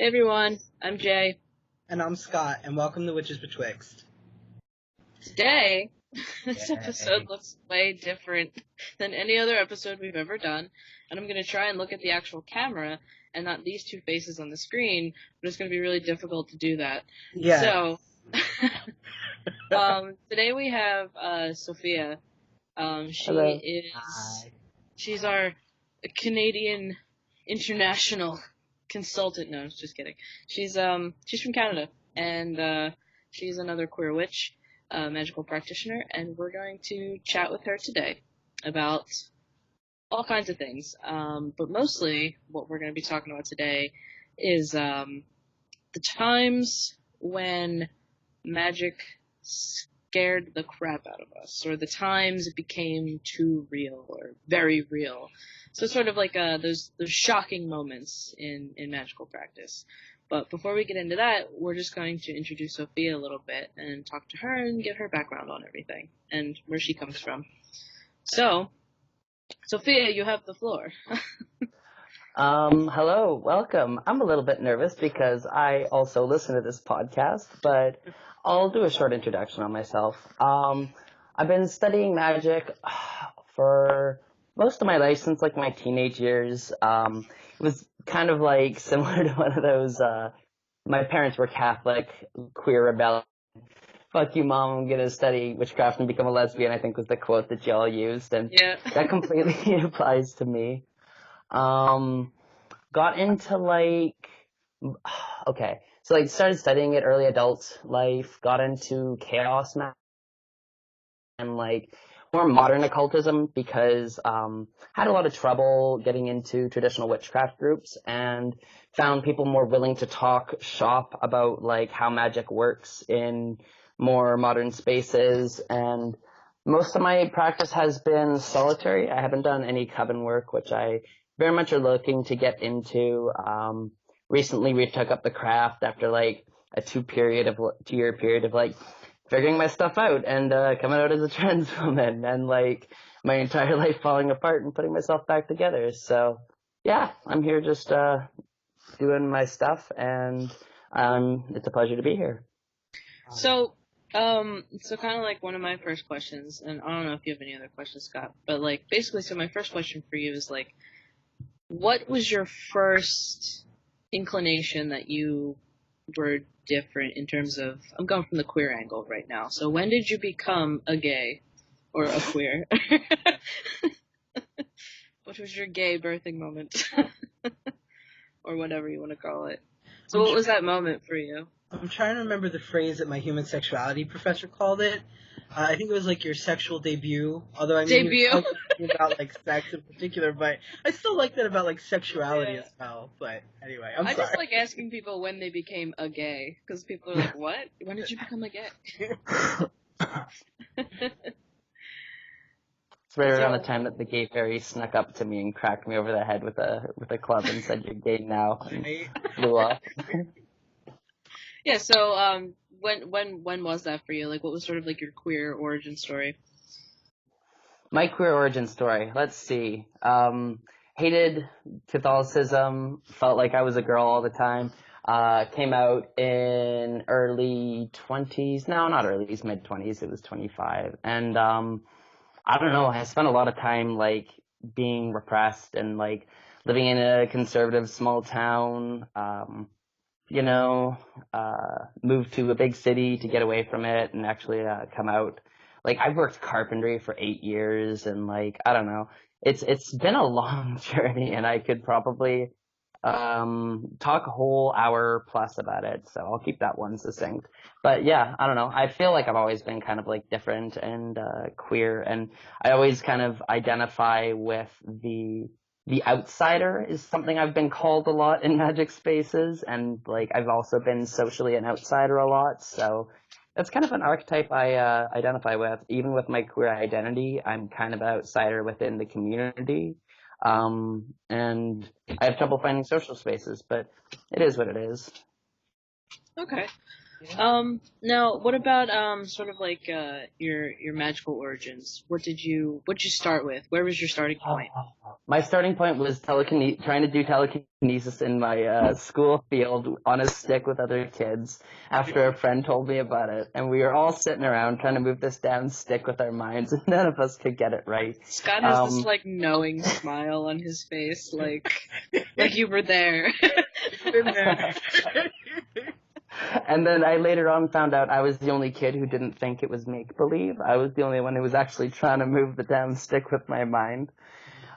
Hey everyone, I'm Jay. And I'm Scott, and welcome to Witches Betwixt. Today, this episode looks way different than any other episode we've ever done, and I'm going to try and look at the actual camera and not these two faces on the screen, but it's going to be really difficult to do that. Yeah. So, today we have Sophia. Hello. She's our Canadian international consultant. No, I was just kidding. She's from Canada, and she's another queer witch, magical practitioner, and we're going to chat with her today about all kinds of things. But mostly, what we're going to be talking about today is the times when magic scared the crap out of us, or the times it became too real or very real. So it's sort of like those shocking moments in magical practice. But before we get into that, we're just going to introduce Sophia a little bit and talk to her and get her background on everything and where she comes from. So, Sophia, you have the floor. Hello, welcome. I'm a little bit nervous because I also listen to this podcast, but I'll do a short introduction on myself. I've been studying magic for most of my life, since like my teenage years. It was kind of like similar to one of those, my parents were Catholic, queer rebellion. Fuck you, Mom, I'm gonna study witchcraft and become a lesbian, I think was the quote that y'all used, and Yeah. that completely applies to me. Got into started studying it early adult life, got into chaos magic and more modern occultism because had a lot of trouble getting into traditional witchcraft groups and found people more willing to talk shop about how magic works in more modern spaces. And most of my practice has been solitary. I haven't done any coven work, which I very much are looking to get into. Recently we took up the craft after a 2-year period of figuring my stuff out and coming out as a trans woman and my entire life falling apart and putting myself back together. So yeah, I'm here just doing my stuff, and it's a pleasure to be here. So kind of one of my first questions, and I don't know if you have any other questions, Scott, but basically, so my first question for you is what was your first inclination that you were different in terms of, I'm going from the queer angle right now, so when did you become a gay or a queer? What was your gay birthing moment? Or whatever you want to call it. So what was that moment for you? I'm trying to remember the phrase that my human sexuality professor called it. I think it was your sexual debut, although I mean he was talking about sex in particular, but I still like that about sexuality as well. But anyway, I just like asking people when they became a gay, because people are like, what? When did you become a gay? It's right around the time that the gay fairy snuck up to me and cracked me over the head with a club and said, "You're gay now," and flew off. Yeah, so when was that for you? What was sort of your queer origin story? My queer origin story, let's see. Hated Catholicism, felt like I was a girl all the time. Came out in early 20s. No, not early, it was mid-20s. It was 25. And I don't know, I spent a lot of time being repressed and living in a conservative small town. Moved to a big city to get away from it and actually come out. I've worked carpentry for 8 years, and I don't know. It's been a long journey, and I could probably talk a whole hour plus about it, so I'll keep that one succinct. But yeah, I don't know. I feel like I've always been kind of different and queer, and I always kind of identify with the outsider is something I've been called a lot in magic spaces, and I've also been socially an outsider a lot, so that's kind of an archetype I identify with. Even with my queer identity, I'm kind of an outsider within the community, and I have trouble finding social spaces, but it is what it is. Okay. Now, what about your magical origins? What did you start with? Where was your starting point? My starting point was trying to do telekinesis in my school field on a stick with other kids after a friend told me about it. And we were all sitting around trying to move this damn stick with our minds, and none of us could get it right. Scott has this, like, knowing smile on his face, like you were there. And then I later on found out I was the only kid who didn't think it was make-believe. I was the only one who was actually trying to move the damn stick with my mind.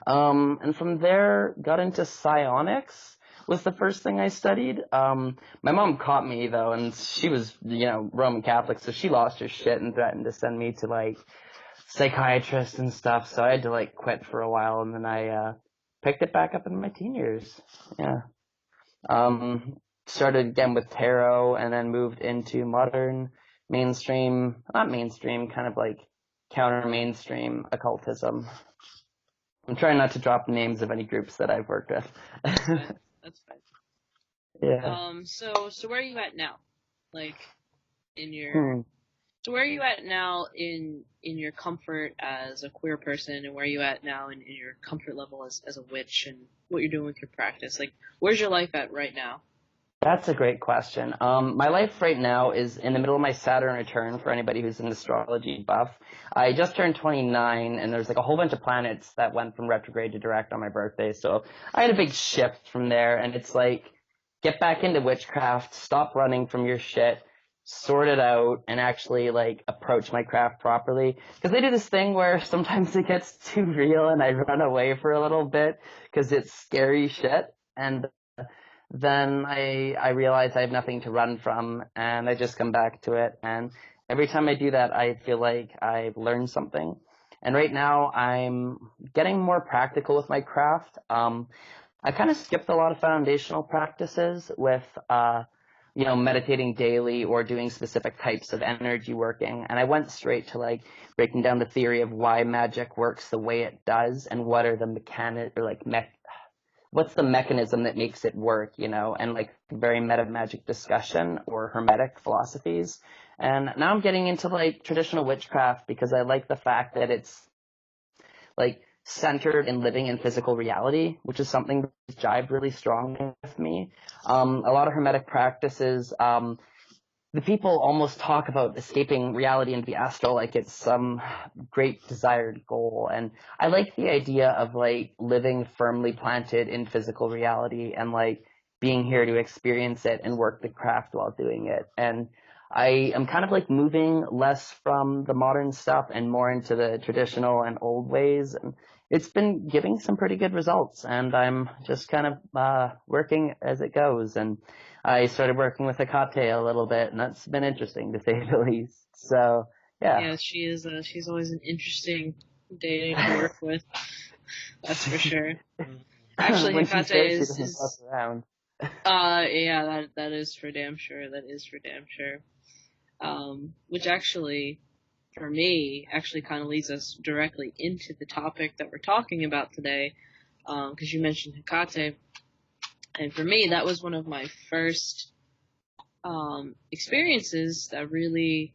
And from there, got into psionics was the first thing I studied. My mom caught me, though, and she was, Roman Catholic, so she lost her shit and threatened to send me to, like, psychiatrists and stuff, so I had to, like, quit for a while, and then I picked it back up in my teen years. Yeah. Started again with tarot, and then moved into modern not mainstream, kind of like counter-mainstream occultism. I'm trying not to drop names of any groups that I've worked with. That's fine. That's fine. Yeah. So where are you at now? Like, in your... So where are you at now in your comfort as a queer person, and where are you at now in your comfort level as a witch, and what you're doing with your practice? Like, where's your life at right now? That's a great question. My life right now is in the middle of my Saturn return for anybody who's an astrology buff. I just turned 29, and there's like a whole bunch of planets that went from retrograde to direct on my birthday. So I had a big shift from there, and it's like, get back into witchcraft, stop running from your shit, sort it out, and actually like approach my craft properly. Because I do this thing where sometimes it gets too real and I run away for a little bit because it's scary shit. And then I realize I have nothing to run from, and I just come back to it. And every time I do that, I feel like I've learned something. And right now, I'm getting more practical with my craft. I kind of skipped a lot of foundational practices with, meditating daily or doing specific types of energy working. And I went straight to like breaking down the theory of why magic works the way it does, and what are the what's the mechanism that makes it work, and like very meta magic discussion or hermetic philosophies. And now I'm getting into like traditional witchcraft because I like the fact that it's like centered in living in physical reality, which is something that's jived really strong with me. A lot of hermetic practices, the people almost talk about escaping reality into the astral like it's some great desired goal. And I like the idea of like living firmly planted in physical reality and like being here to experience it and work the craft while doing it. And I am kind of like moving less from the modern stuff and more into the traditional and old ways. And it's been giving some pretty good results, and I'm just kind of working as it goes. And I started working with Hecate a little bit, and that's been interesting to say the least. So, yeah. Yeah, she is. She's always an interesting deity to work with. That's for sure. Actually, Hecate is. She doesn't around. Yeah, that is for damn sure. That is for damn sure. Which actually, for me, actually kind of leads us directly into the topic that we're talking about today, because you mentioned Hecate. And for me, that was one of my first experiences that really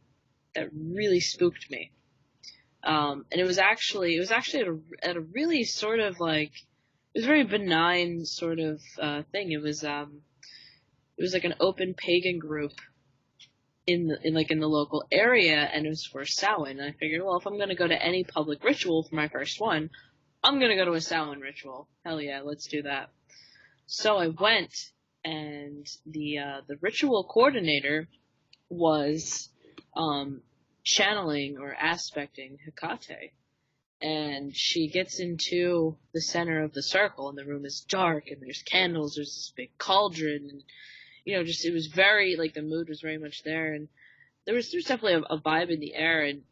spooked me. And it was actually at a really sort of like, it was a very benign sort of thing. It was like an open pagan group in the local area, and it was for Samhain. And I figured, well, if I'm gonna go to any public ritual for my first one, I'm gonna go to a Samhain ritual. Hell yeah, let's do that. So I went, and the ritual coordinator was channeling or aspecting Hecate, and she gets into the center of the circle, and the room is dark, and there's candles, there's this big cauldron, and it was very, like, the mood was very much there, and there's definitely a vibe in the air, and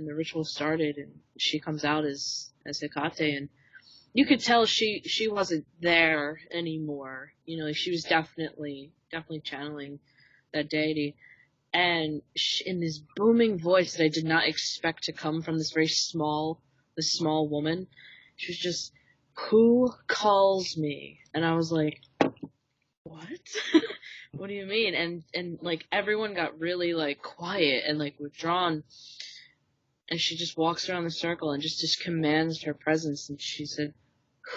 the ritual started, and she comes out as Hecate, and you could tell she wasn't there anymore. She was definitely channeling that deity. And in this booming voice that I did not expect to come from this small woman, she was just, "Who calls me?" And I was like, "What? What do you mean?" And like everyone got really like quiet and like withdrawn. And she just walks around the circle and just commands her presence. And she said,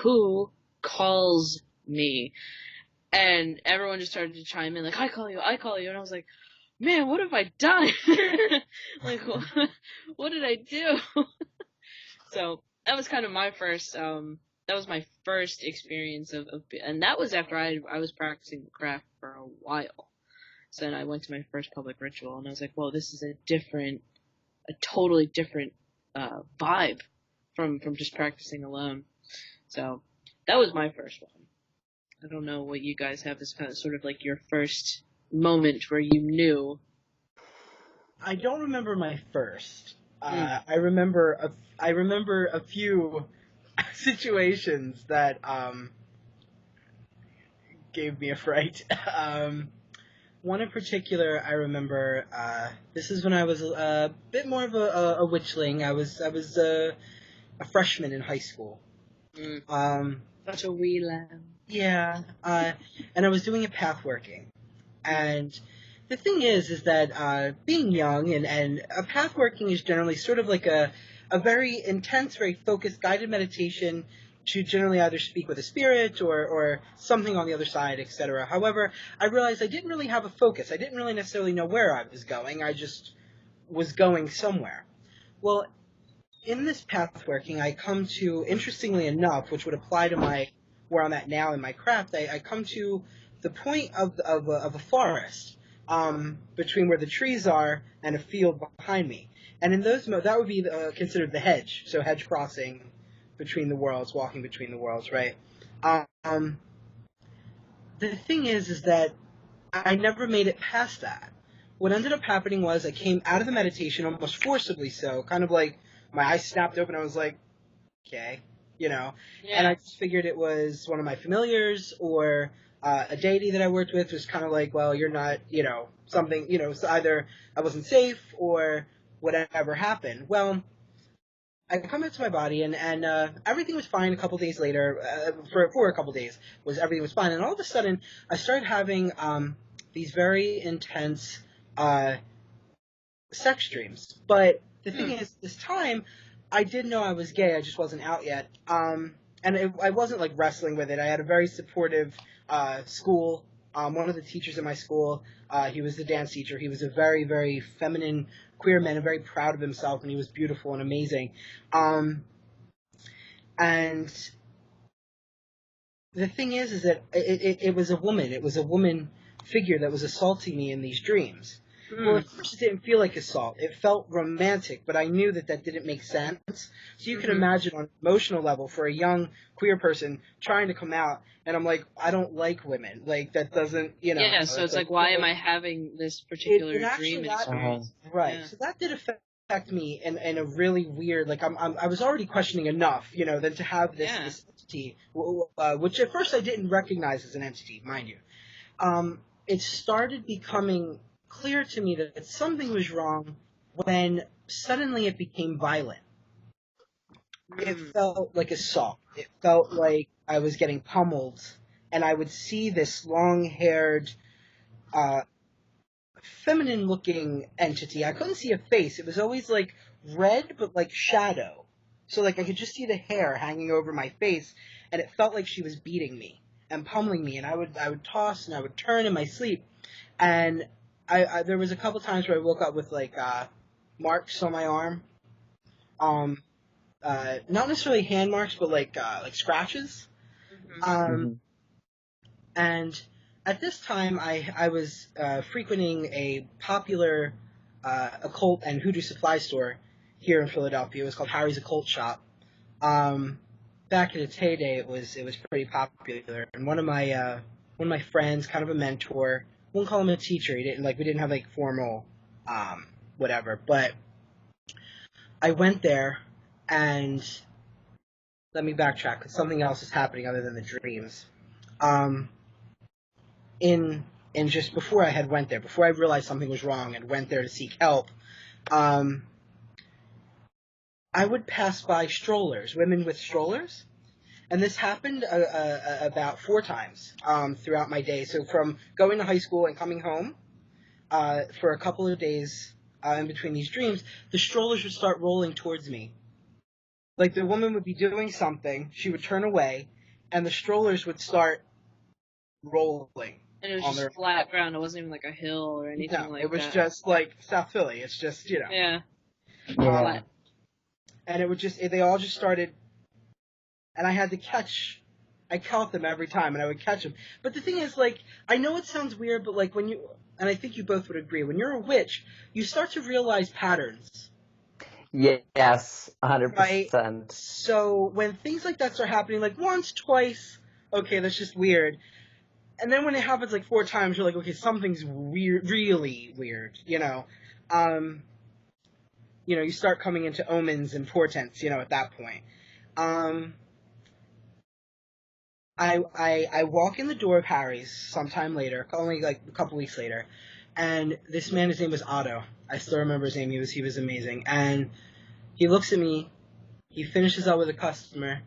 who calls me? And everyone just started to chime in, like, I call you. And I was like, man, what have I done? Like, what did I do? So that was kind of my first, experience and that was after I was practicing the craft for a while. So then I went to my first public ritual, and I was like, whoa, this is a totally different, vibe from just practicing alone. So that was my first one. I don't know what you guys have as kind of sort of like your first moment where you knew. I don't remember my first. I remember a few situations that gave me a fright. One in particular, I remember. This is when I was a bit more of a witchling. I was a freshman in high school. Such a wee lamb. Yeah, and I was doing a path working, and the thing is that being young and a path working is generally sort of like a very intense, very focused, guided meditation to generally either speak with a spirit or something on the other side, etc. However, I realized I didn't really have a focus. I didn't really necessarily know where I was going. I just was going somewhere. Well, in this path working, I come to, interestingly enough, which would apply to where I'm at now in my craft, I come to the point of a forest between where the trees are and a field behind me. And in those that would be considered the hedge, so hedge crossing between the worlds, walking between the worlds, right? The thing is that I never made it past that. What ended up happening was I came out of the meditation almost forcibly so, kind of like my eyes snapped open. I was like, okay, Yeah. And I just figured it was one of my familiars or a deity that I worked with was kind of like, well, you're not, something, so either I wasn't safe or whatever happened. Well, I come back to my body and everything was fine a couple days later. For a couple days, everything was fine. And all of a sudden, I started having these very intense sex dreams. But the thing is, this time, I did know I was gay. I just wasn't out yet. And I wasn't like wrestling with it. I had a very supportive school. One of the teachers in my school, he was the dance teacher. He was a very, very feminine queer man and very proud of himself, and he was beautiful and amazing. And the thing is that it was a woman. It was a woman figure that was assaulting me in these dreams. Well, at first it didn't feel like assault. It felt romantic, but I knew that didn't make sense. So you can imagine on an emotional level for a young queer person trying to come out, and I'm like, I don't like women. Like, that doesn't, Yeah, so it's like, why am I having this particular dream experience? Right. Yeah. So that did affect me in a really weird, like, I was already questioning enough, than to have this entity, which at first I didn't recognize as an entity, mind you. It started becoming clear to me that something was wrong when suddenly it became violent. It felt like assault. It felt like I was getting pummeled, and I would see this long-haired, feminine-looking entity. I couldn't see a face. It was always like red, but like shadow. So like I could just see the hair hanging over my face, and it felt like she was beating me and pummeling me, and I would toss and I would turn in my sleep, and I there was a couple times where I woke up with like marks on my arm, not necessarily hand marks, but like scratches. And at this time, I was frequenting a popular occult and hoodoo supply store here in Philadelphia. It was called Harry's Occult Shop. Back in its heyday, it was pretty popular. And one of my friends, kind of a mentor, wouldn't call him a teacher. We didn't have like formal whatever. But I went there, and let me backtrack because something else is happening other than the dreams. In just before I had went there, before I realized something was wrong and went there to seek help, I would pass by strollers, women with strollers. And this happened about 4 times throughout my day. So from going to high school and coming home for a couple of days in between these dreams, the strollers would start rolling towards me. Like, the woman would be doing something, she would turn away, and the strollers would start rolling. And it was just flat ground. It wasn't even like a hill or anything like that. It was just like South Philly. It's just, you know. Yeah. Yeah. And it would they all just started, and I caught them every time, and I would catch them. But the thing is, like, I know it sounds weird, but, like, and I think you both would agree, when you're a witch, you start to realize patterns. Yes, 100%. Right? So when things like that start happening, like, once, twice, okay, that's just weird. And then when it happens, like, 4 times, you're like, okay, something's weird, really weird, you know. You start coming into omens and portents, you know, at that point. I walk in the door of Harry's sometime later, only like a couple weeks later, and this man, his name was Otto. I still remember his name. He was amazing. And he looks at me. He finishes up with a customer.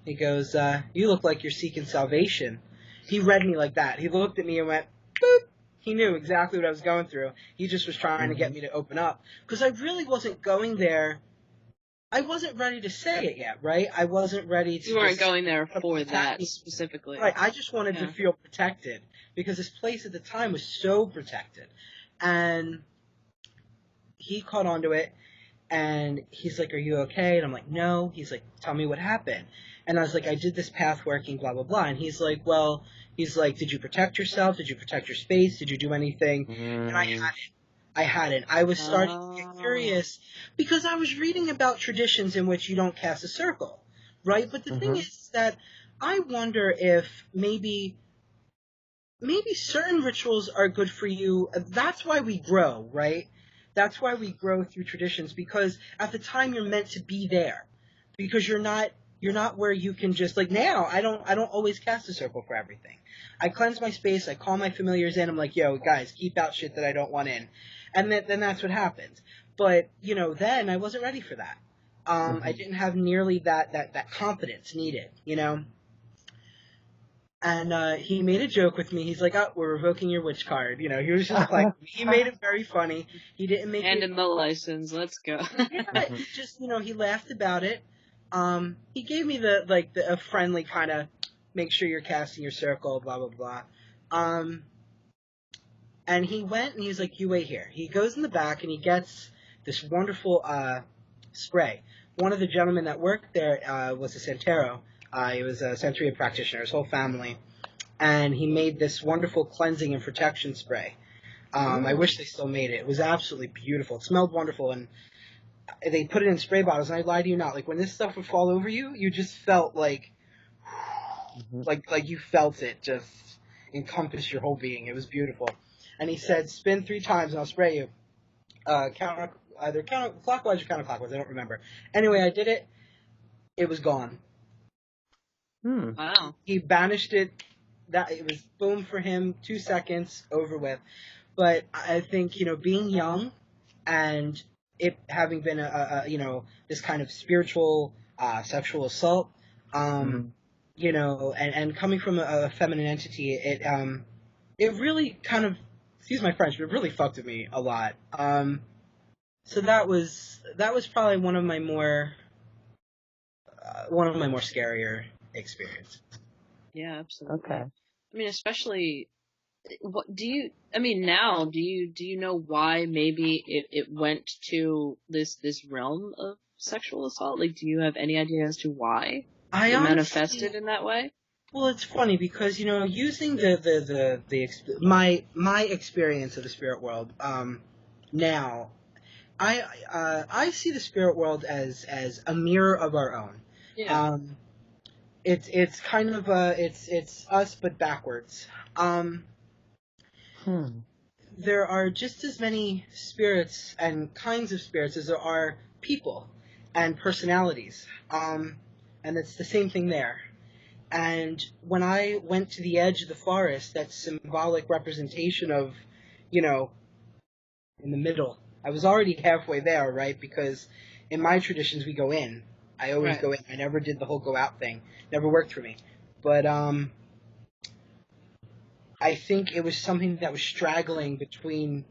He goes, "You look like you're seeking salvation." He read me like that. He looked at me and went, boop. He knew exactly what I was going through. He just was trying to get me to open up. Because I really wasn't going there. I wasn't ready to say it yet, right? I wasn't ready to... You weren't going there for that specifically. Right, I just wanted to feel protected. Because this place at the time was so protected. And he caught onto it. And he's like, "Are you okay?" And I'm like, "No." He's like, "Tell me what happened." And I was like, "I did this path working, blah, blah, blah." And he's like, "Well," he's like, "Did you protect yourself? Did you protect your space? Did you do anything?" And I hadn't. I was starting to get curious because I was reading about traditions in which you don't cast a circle, right? But the thing is that I wonder if maybe certain rituals are good for you. That's why we grow, right? That's why we grow through traditions, because at the time you're meant to be there, because you're not where you can just, like, now I don't always cast a circle for everything. I cleanse my space, I call my familiars in, I'm like, "Yo, guys, keep out shit that I don't want in." And then that's what happens. But, you know, then I wasn't ready for that. I didn't have nearly that confidence needed, you know? And he made a joke with me. He's like, "Oh, we're revoking your witch card." You know, he was just like, he made it very funny. He didn't make it... in the license, let's go. Yeah, he just, you know, he laughed about it. He gave me a friendly kind of, make sure you're casting your circle, blah, blah, blah. And he went and he was like, "You wait here." He goes in the back and he gets this wonderful, spray. One of the gentlemen that worked there, was a Santero. He was a Santeria practitioner, his whole family. And he made this wonderful cleansing and protection spray. I wish they still made it. It was absolutely beautiful. It smelled wonderful, and they put it in spray bottles, and I lie to you not. Like, when this stuff would fall over you, you just felt like you felt it just encompass your whole being. It was beautiful. And he said, "Spin 3 times and I'll spray you." Either counterclockwise or counterclockwise, I don't remember. Anyway, I did it. It was gone. Wow. He banished it. It was boom for him, 2 seconds, over with. But I think, you know, being young and it having been this kind of spiritual, sexual assault, you know, and coming from a feminine entity, it really kind of, excuse my French, but it really fucked with me a lot. So that was probably one of my more scarier experiences. Yeah, absolutely. Okay. I mean, especially, now, do you know why maybe it went to this realm of sexual assault? Like, do you have any idea as to why it manifested in that way? Well, it's funny because, you know, using my experience of the spirit world, now, I see the spirit world as a mirror of our own. Yeah. It's kind of it's us but backwards. There are just as many spirits and kinds of spirits as there are people and personalities. And it's the same thing there. And when I went to the edge of the forest, that symbolic representation of, you know, in the middle, I was already halfway there, right? Because in my traditions, we go in. I always go in. I never did the whole go out thing. Never worked for me. But I think it was something that was straggling between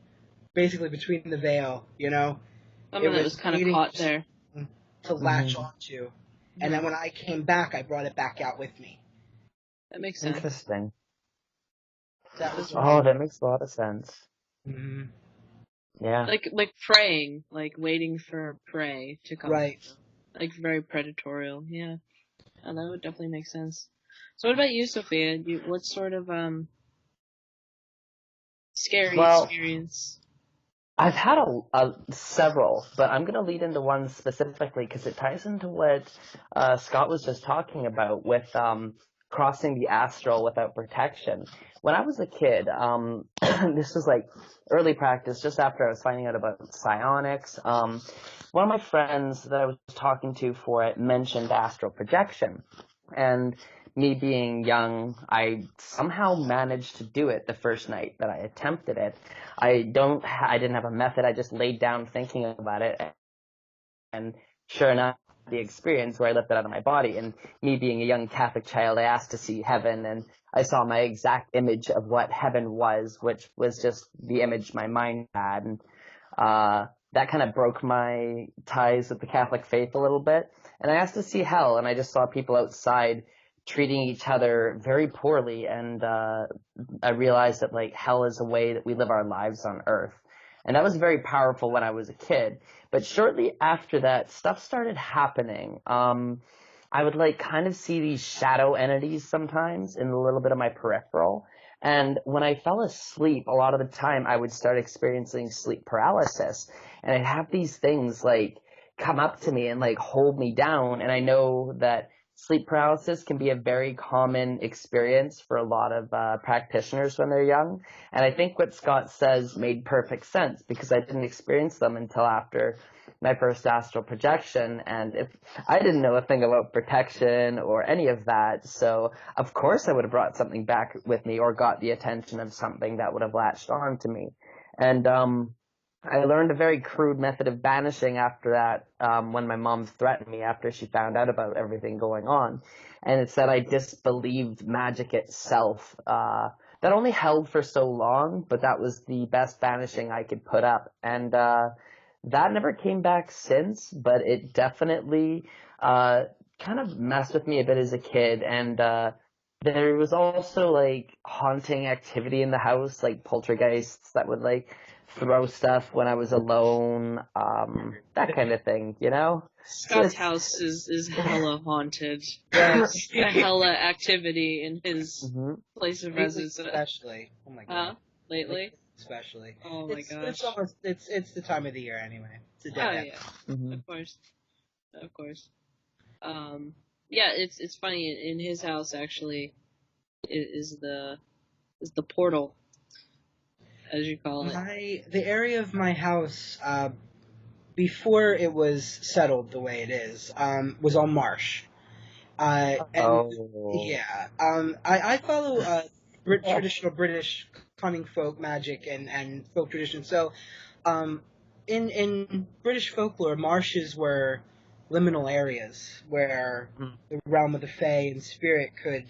the veil, you know? Something that was kind of caught there. To latch onto. And then when I came back, I brought it back out with me. That makes sense. Interesting. That was that makes a lot of sense. Mm-hmm. Yeah. Like preying, like waiting for prey to come. Right. Like very predatorial. Yeah. Oh, that would definitely make sense. So what about you, Sophia? What sort of scary experience? I've had several, but I'm going to lead into one specifically because it ties into what Scott was just talking about with crossing the astral without protection. When I was a kid, this was like early practice, just after I was finding out about psionics. One of my friends that I was talking to for it mentioned astral projection. And me being young, I somehow managed to do it the first night that I attempted it. I didn't have a method. I just laid down thinking about it. And sure enough, the experience where I lifted out of my body. And me being a young Catholic child, I asked to see heaven, and I saw my exact image of what heaven was, which was just the image my mind had. And that kind of broke my ties with the Catholic faith a little bit. And I asked to see hell, and I just saw people outside treating each other very poorly, and I realized that like hell is a way that we live our lives on earth. And that was very powerful when I was a kid. But shortly after that, stuff started happening. I would like kind of see these shadow entities sometimes in a little bit of my peripheral. And when I fell asleep, a lot of the time I would start experiencing sleep paralysis. And I'd have these things like come up to me and like hold me down. And I know that sleep paralysis can be a very common experience for a lot of practitioners when they're young. And I think what Scott says made perfect sense because I didn't experience them until after my first astral projection. And if I didn't know a thing about protection or any of that, so of course I would have brought something back with me or got the attention of something that would have latched on to me. And I learned a very crude method of banishing after that when my mom threatened me after she found out about everything going on. And it said I disbelieved magic itself. That only held for so long, but that was the best banishing I could put up. And that never came back since, but it definitely kind of messed with me a bit as a kid. And there was also like haunting activity in the house, like poltergeists that would like throw stuff when I was alone, that kind of thing, you know? Scott's house is hella haunted. Yes. A hella activity in his place of residence. Especially. Oh my god. Lately? Especially. Oh my gosh. It's the time of the year anyway. It's a dead yeah. Of course. Yeah, it's funny, in his house actually is the portal, as you call it. The area of my house, before it was settled the way it is, was all marsh. I follow traditional British cunning folk magic and folk tradition. So, in British folklore, marshes were liminal areas where the realm of the Fae and spirit could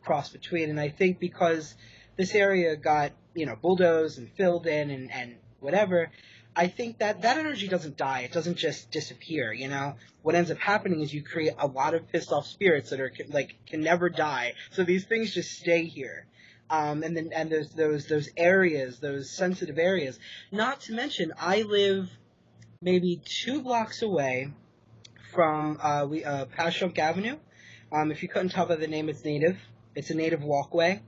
cross between. And I think because this area got, bulldozed and filled in and whatever, I think that energy doesn't die. It doesn't just disappear, What ends up happening is you create a lot of pissed off spirits that can never die. So these things just stay here. And there's those areas, those sensitive areas. Not to mention, I live maybe 2 blocks away from Pashock Avenue. If you couldn't tell by the name, it's native. It's a native walkway.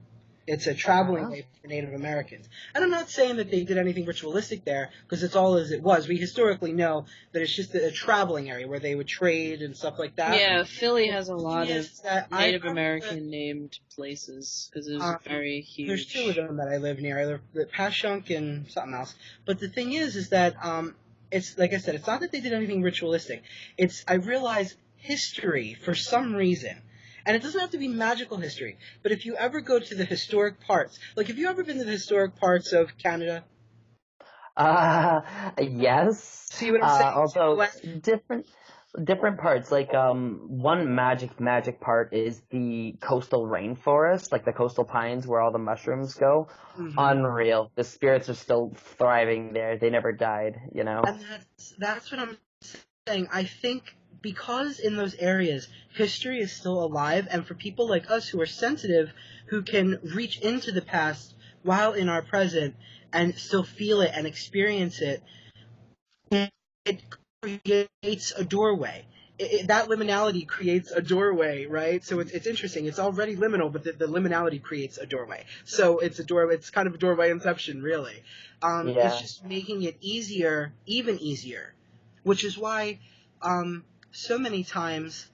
It's a traveling way for Native Americans. And I'm not saying that they did anything ritualistic there, because it's all as it was. We historically know that it's just a traveling area where they would trade and stuff like that. Yeah, Philly has a lot of Native American named places, because it was very huge. There's 2 of them that I live near. I live at Pashock and something else. But the thing is that it's, like I said, it's not that they did anything ritualistic. I realize history, for some reason, and it doesn't have to be magical history, but if you ever go to the historic parts, like, have you ever been to the historic parts of Canada? Yes. See what I'm saying? Also, different parts. Like, one magic part is the coastal rainforest, like the coastal pines where all the mushrooms go. Unreal. The spirits are still thriving there. They never died, And that's what I'm saying. I think because in those areas history is still alive, and for people like us who are sensitive, who can reach into the past while in our present and still feel it and experience it, it creates a doorway. That liminality creates a doorway, right? So it's interesting. It's already liminal, but the liminality creates a doorway. So it's a doorway. It's kind of a doorway inception, really. It's just making it easier, even easier, which is why so many times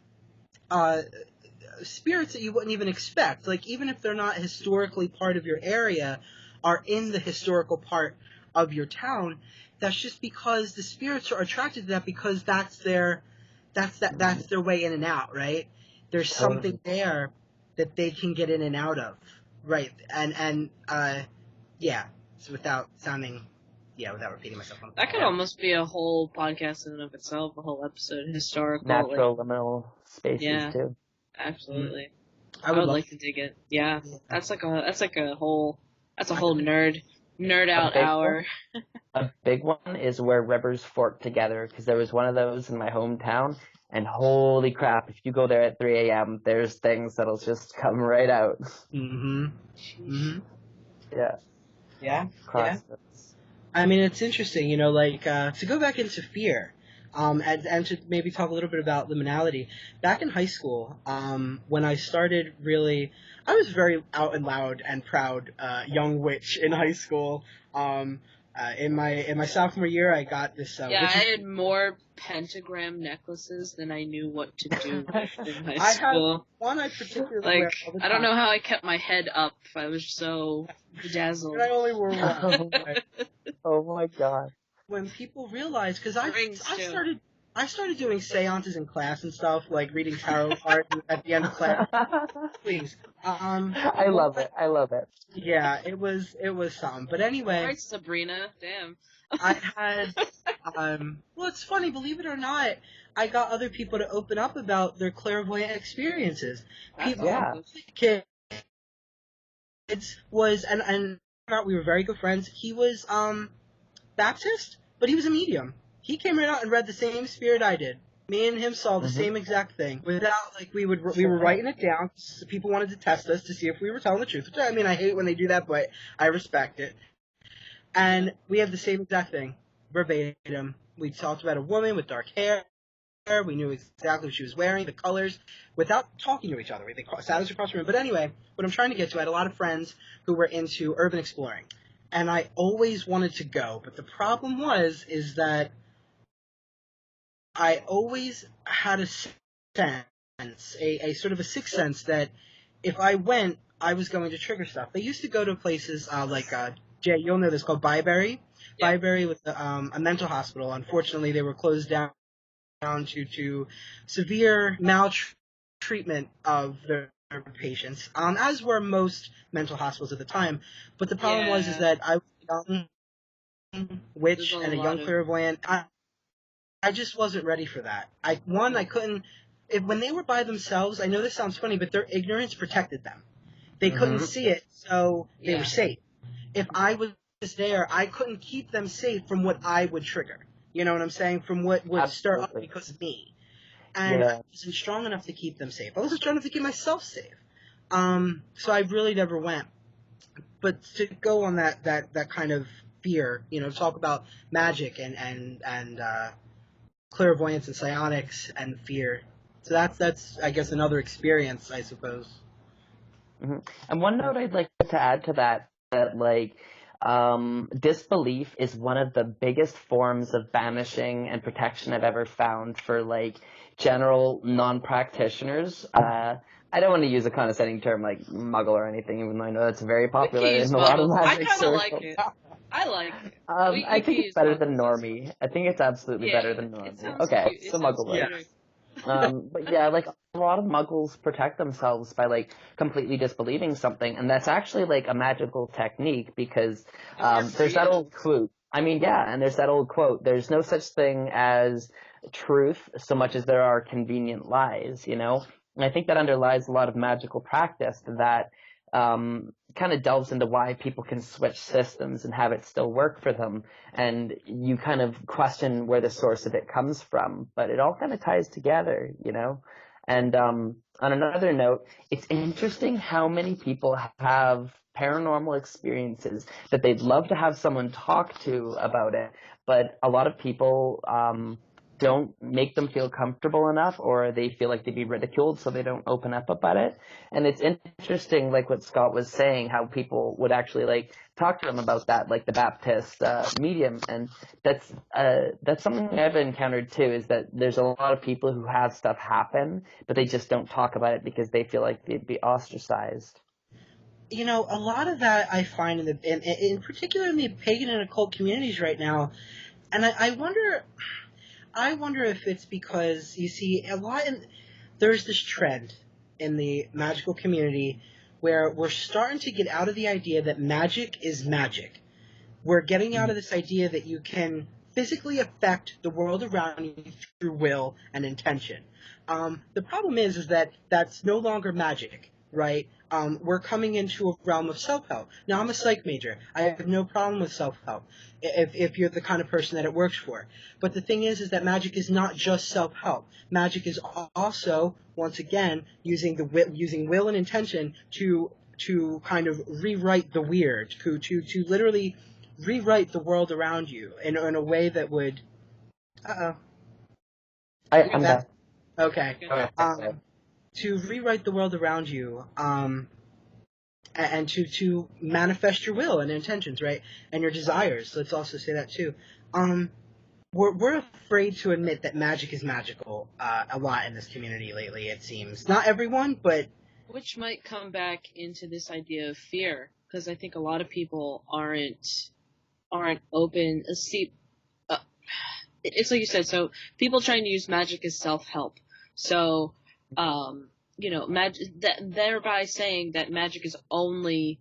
spirits that you wouldn't even expect, like even if they're not historically part of your area, are in the historical part of your town. That's just because the spirits are attracted to that, because that's their way in and out, right? There's something there that they can get in and out of, right? And so without repeating myself. That could almost be a whole podcast in and of itself, a whole episode, historical. Natural liminal spaces too. Absolutely. I would like to dig it. Yeah. That's a whole nerd out hour. A big one is where rivers fork together, because there was one of those in my hometown, and holy crap, if you go there at 3 a.m., there's things that'll just come right out. Mm-hmm. Mm-hmm. Yeah. Yeah. I mean, it's interesting, to go back into fear, and to maybe talk a little bit about liminality. Back in high school, when I started really, I was very out and loud and proud, young witch in high school. In my sophomore year, I got this. I had more pentagram necklaces than I knew what to do with in high school. Had one I particularly wear all the time. I don't know how I kept my head up. I was so bedazzled. And I only wore one. Oh my god! When people realize, because I started doing seances in class and stuff, like reading tarot cards at the end of class. Please. I love it. Yeah, it was something. But anyway. Right, Sabrina. Damn. I had, well, it's funny, believe it or not, I got other people to open up about their clairvoyant experiences. Kids was, and we were very good friends. He was, Baptist, but he was a medium. He came right out and read the same spirit I did. Me and him saw the same exact thing. Without, we were writing it down. So people wanted to test us to see if we were telling the truth. Which, I mean, I hate when they do that, but I respect it. And we had the same exact thing, verbatim. We talked about a woman with dark hair. We knew exactly what she was wearing, the colors, without talking to each other. They sat us across the room. But anyway, what I'm trying to get to, I had a lot of friends who were into urban exploring. And I always wanted to go. But the problem is that I always had a sense, a sort of a sixth sense that if I went, I was going to trigger stuff. They used to go to places Jay, you'll know this, called Byberry. Yeah. Byberry was a mental hospital. Unfortunately, they were closed down due to severe maltreatment of their patients, as were most mental hospitals at the time. But the problem was that I was a young witch and a young clairvoyant. I just wasn't ready for that. I couldn't. When they were by themselves, I know this sounds funny, but their ignorance protected them. They couldn't see it, so they were safe. If I was there, I couldn't keep them safe from what I would trigger. You know what I'm saying? From what would stir up because of me. And I wasn't strong enough to keep them safe. I wasn't strong enough to keep myself safe. So I really never went. But to go on that kind of fear, talk about magic and clairvoyance and psionics and fear. So that's I guess another experience, I suppose. Mm-hmm. And one note I'd like to add to that disbelief is one of the biggest forms of banishing and protection I've ever found for general non-practitioners. I don't want to use a condescending term like muggle or anything, even though I know that's very popular in a lot of magic circles. I kind of like it. I like it. I think it's better than normie. I think it's absolutely better than normie. Okay, so muggle. But yeah, a lot of muggles protect themselves by completely disbelieving something, and that's actually a magical technique because there's that old quote. I mean, and there's that old quote. There's no such thing as truth so much as there are convenient lies, And I think that underlies a lot of magical practice that kind of delves into why people can switch systems and have it still work for them. And you kind of question where the source of it comes from, but it all kind of ties together, you know? And on another note, it's interesting how many people have paranormal experiences that they'd love to have someone talk to about it, but a lot of people don't make them feel comfortable enough, or they feel like they'd be ridiculed, so they don't open up about it. And it's interesting, like what Scott was saying, how people would actually like talk to them about that, like the Baptist medium. And that's something I've encountered too, is that there's a lot of people who have stuff happen, but they just don't talk about it because they feel like they'd be ostracized. You know, a lot of that I find in particular in the pagan and occult communities right now, and I wonder if it's because, you see, there's this trend in the magical community where we're starting to get out of the idea that magic is magic. We're getting out of this idea that you can physically affect the world around you through will and intention. The problem is that that's no longer magic, right? We're coming into a realm of self-help. Now, I'm a psych major. I have no problem with self-help if you're the kind of person that it works for. But the thing is that magic is not just self-help. Magic is also, once again, using will and intention to kind of rewrite the weird, to literally rewrite the world around you in a way that would. I'm back. Okay. To rewrite the world around you, and to manifest your will and intentions, right, and your desires. Let's also say that too. We're afraid to admit that magic is magical a lot in this community lately. It seems not everyone, but which might come back into this idea of fear, because I think a lot of people aren't open. It's like you said. So people trying to use magic as self-help. So. Thereby saying that magic is only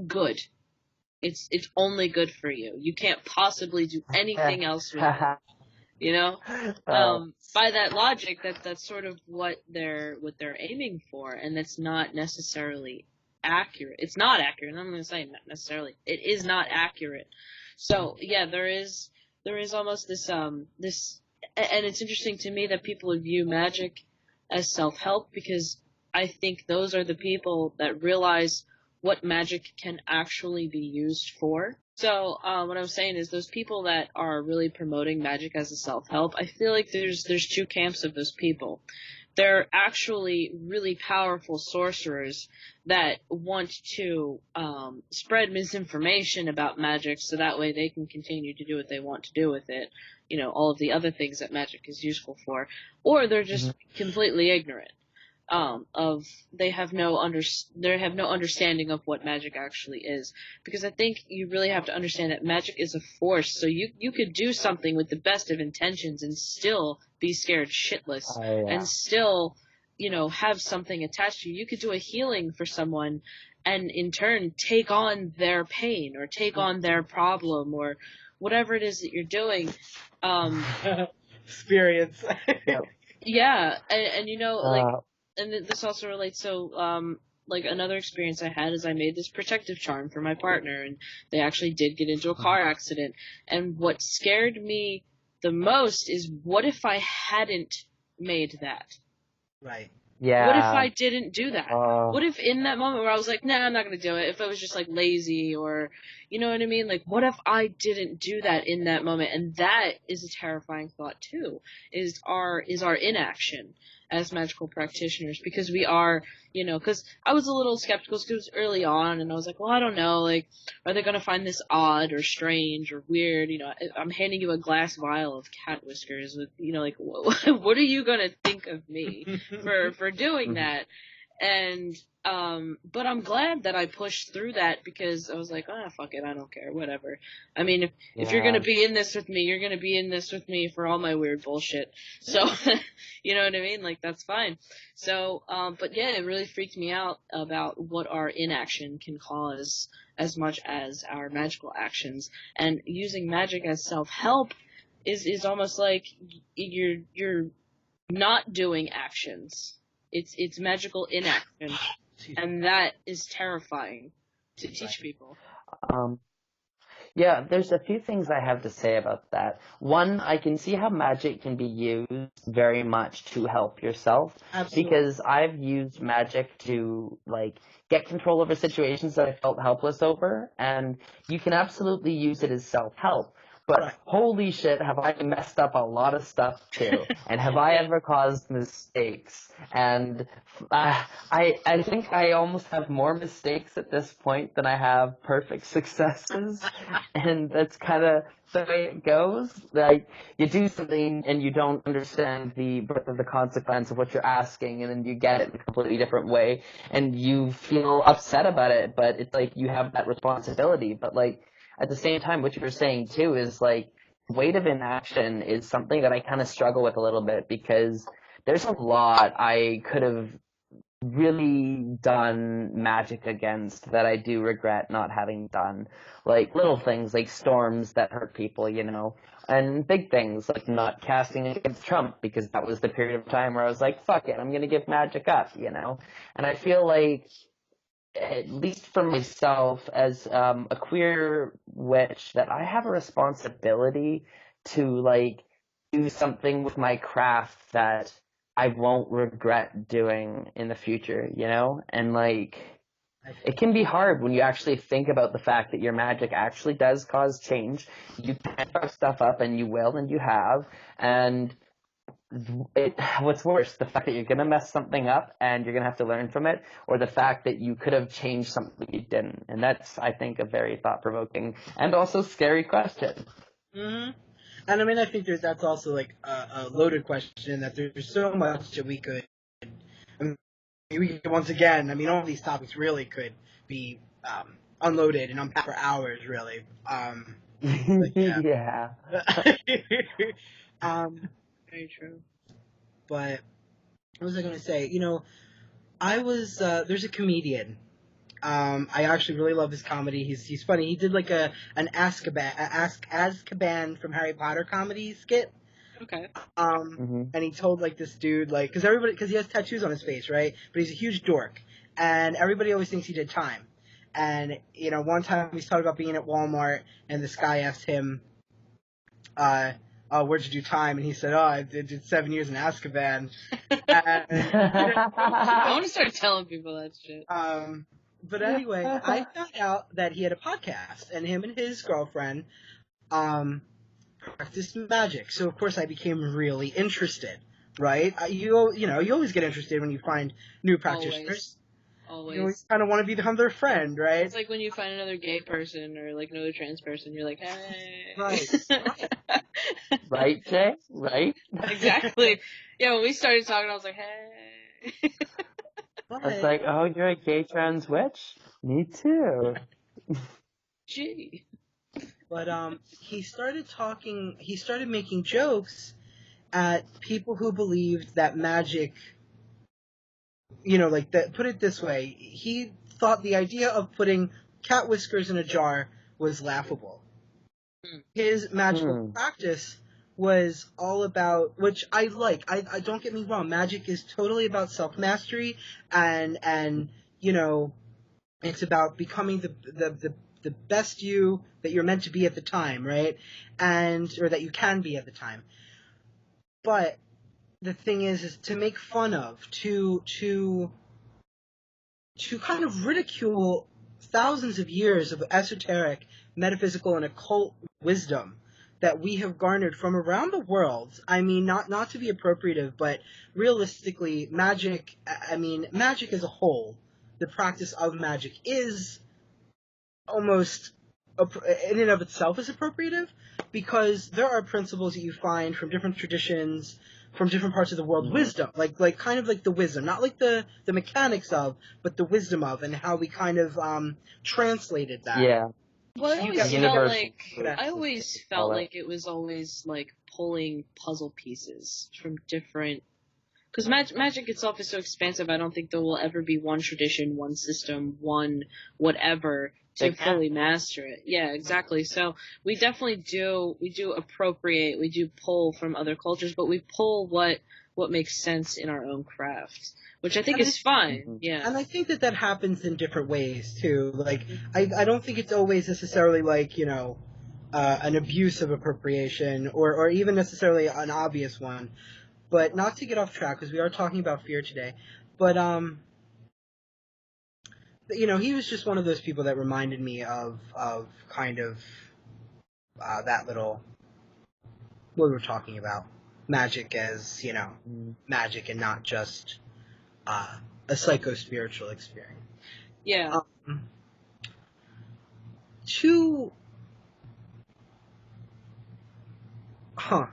good. It's only good for you. You can't possibly do anything else with it. You know? By that logic, that's sort of what they're aiming for, and that's not necessarily accurate. It's not accurate. I'm going to say not necessarily. It is not accurate. So yeah, there is almost this, and it's interesting to me that people view magic as self-help, because I think those are the people that realize what magic can actually be used for. So what I'm saying is those people that are really promoting magic as a self-help, I feel like there's two camps of those people. They're actually really powerful sorcerers that want to spread misinformation about magic so that way they can continue to do what they want to do with it. You know, all of the other things that magic is useful for. Or they're just completely ignorant. They have no understanding of what magic actually is. Because I think you really have to understand that magic is a force. So you could do something with the best of intentions and still be scared shitless. And still, have something attached to you. You could do a healing for someone and in turn take on their pain or take on their problem or whatever it is that you're doing. Experience. Yeah, and this also relates. So, another experience I had is I made this protective charm for my partner, and they actually did get into a car accident. And what scared me the most is, what if I hadn't made that? Right. Yeah. What if I didn't do that? What if in that moment where I was like, nah, I'm not going to do it, if I was just lazy or, you know what I mean? What if I didn't do that in that moment? And that is a terrifying thought too, is our inaction as magical practitioners, because we are, because I was a little skeptical because it was early on, and I was like, well, I don't know, are they going to find this odd or strange or weird? I'm handing you a glass vial of cat whiskers with, what are you going to think of me for doing that? And, but I'm glad that I pushed through that, because I was like, fuck it, I don't care, whatever. I mean, if you're gonna be in this with me, you're gonna be in this with me for all my weird bullshit. So, you know what I mean? That's fine. So, but yeah, it really freaked me out about what our inaction can cause as much as our magical actions. And using magic as self-help is almost like you're not doing actions. It's magical inaction, and that is terrifying. to teach people. Yeah, there's a few things I have to say about that. One, I can see how magic can be used very much to help yourself. Absolutely. Because I've used magic to, like, get control over situations that I felt helpless over, and you can absolutely use it as self-help. But holy shit, have I messed up a lot of stuff too, and have I ever caused mistakes? And I think I almost have more mistakes at this point than I have perfect successes, and that's kind of the way it goes. Like, you do something and you don't understand the breadth of the consequence of what you're asking, and then you get it in a completely different way, and you feel upset about it, but it's like you have that responsibility. But, like, at the same time, what you were saying, too, is, like, weight of inaction is something that I kind of struggle with a little bit, because there's a lot I could have really done magic against that I do regret not having done. Like, little things like storms that hurt people, you know, and big things like not casting against Trump, because that was the period of time where I was like, fuck it, I'm going to give magic up, you know. And I feel like, at least for myself, as a queer witch, that I have a responsibility to, like, do something with my craft that I won't regret doing in the future, you know? And, like, it can be hard when you actually think about the fact that your magic actually does cause change. You can fuck stuff up, and you will, and you have, and what's worse, the fact that you're going to mess something up and you're going to have to learn from it, or the fact that you could have changed something you didn't? And that's, I think, a very thought-provoking and also scary question. Mm-hmm. And I mean, I think that's also like a loaded question, that there's so much that we could, I mean, once again, I mean, all these topics really could be unloaded and unpacked for hours, really. Yeah. Very true. But what was I going to say? You know, there's a comedian. I actually really love his comedy. He's funny. He did like an Azkaban from Harry Potter comedy skit. Okay. And he told like this dude, like, because he has tattoos on his face, right? But he's a huge dork, and everybody always thinks he did time. And you know, one time he's talking about being at Walmart, and this guy asked him, where'd you do time? And he said, I did 7 years in Azkaban. I want to start telling people that shit. But anyway, I found out that he had a podcast, and him and his girlfriend practiced magic. So of course I became really interested, right? You always get interested when you find new practitioners. Always. You always kind of want to become their friend, right? It's like when you find another gay person or like another trans person, you're like, hey. Right. Right, Jay? Right? Exactly. Yeah, when we started talking, I was like, hey. I was like, oh, you're a gay trans witch? Me too. Gee. But he started making jokes at people who believed that magic, you know, like that. Put it this way, he thought the idea of putting cat whiskers in a jar was laughable. His magical practice was all about, which I like. I don't get me wrong, magic is totally about self-mastery, and you know, it's about becoming the best you that you're meant to be at the time, right? Or that you can be at the time. But the thing is to make fun of, to kind of ridicule thousands of years of esoteric, metaphysical, and occult wisdom that we have garnered from around the world. I mean, not to be appropriative, but realistically, magic as a whole, the practice of magic is almost, in and of itself, is appropriative, because there are principles that you find from different traditions, from different parts of the world, wisdom, like kind of like the wisdom, not like the mechanics of, but the wisdom of, and how we kind of translated that. Yeah. Well, I always felt like it was always like pulling puzzle pieces from different, because magic itself is so expansive. I don't think there will ever be one tradition, one system, one whatever to fully master it. Yeah, exactly. So we definitely do appropriate, we do pull from other cultures, but we pull what makes sense in our own craft. which I think is fine. Yeah. And I think that happens in different ways too. Like, I don't think it's always necessarily like, an abuse of appropriation or even necessarily an obvious one. But not to get off track, because we are talking about fear today. But, he was just one of those people that reminded me of kind of that little, what we were talking about. Magic as, magic and not just a psycho-spiritual experience. Yeah.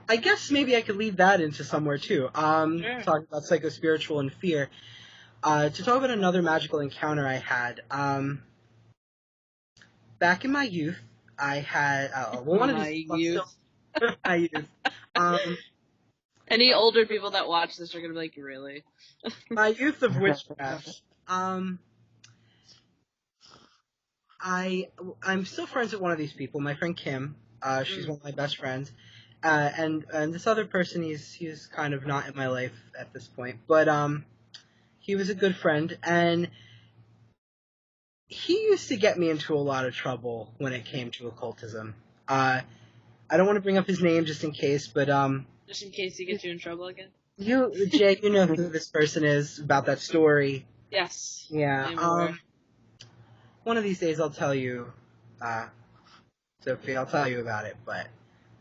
I guess maybe I could lead that into somewhere too. Sure. Talking about psycho-spiritual and fear. To talk about another magical encounter I had. Back in my youth, I had my youth. Any older people that watch this are gonna be like, really? My youth of witchcraft. I'm still friends with one of these people, my friend Kim. She's one of my best friends. And this other person, he's kind of not in my life at this point, but he was a good friend, and he used to get me into a lot of trouble when it came to occultism. I don't want to bring up his name just in case, but just in case he gets you in trouble again. Jay, you know who this person is about that story. Yes. Yeah. One of these days I'll tell you, Sophie. I'll tell you about it, but.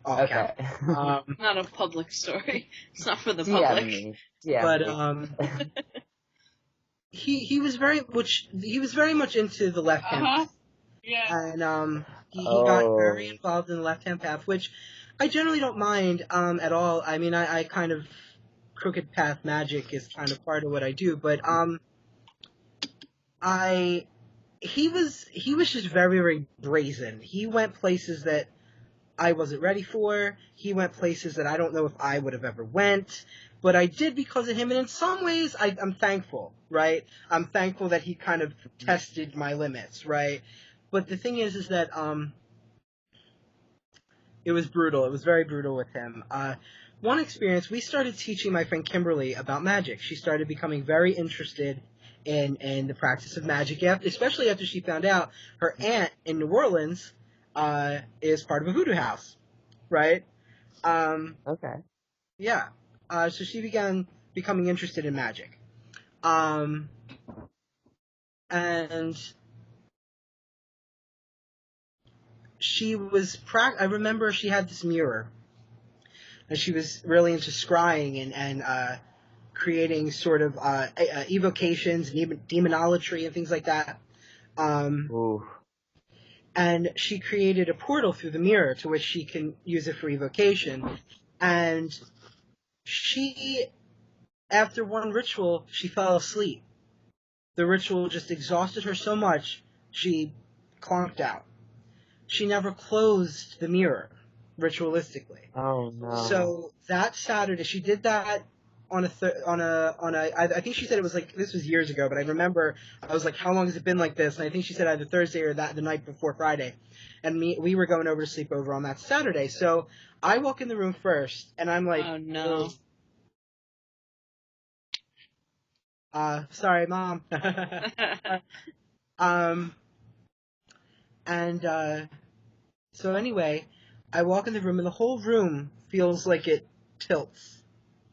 Okay. Not a public story. It's not for the public. Yeah. But he was very much into the left hand. Uh-huh. Yeah. And he got very involved in the left hand path, which I generally don't mind at all. I mean, I kind of crooked path magic is kind of part of what I do, but he was just very, very brazen. He went places that I wasn't ready for. He went places that I don't know if I would have ever went, but I did because of him. And in some ways, I'm thankful, right? I'm thankful that he kind of tested my limits, right? But the thing is that it was brutal. It was very brutal with him. One experience, we started teaching my friend Kimberly about magic. She started becoming very interested in the practice of magic, especially after she found out her aunt in New Orleans is part of a voodoo house, right? Okay. Yeah. So she began becoming interested in magic. And she was I remember she had this mirror, and she was really into scrying and creating sort of evocations and even demonolatry and things like that. Ooh. And she created a portal through the mirror to which she can use it for evocation. And she, after one ritual, she fell asleep. The ritual just exhausted her so much, she conked out. She never closed the mirror, ritualistically. Oh, no. So that Saturday, she did that on I think she said it was like, this was years ago, but I remember I was like, how long has it been like this? And I think she said either Thursday or the night before Friday. And we were going over to sleep over on that Saturday. So I walk in the room first, and I'm like, oh no. Sorry, Mom. So anyway, I walk in the room, and the whole room feels like it tilts.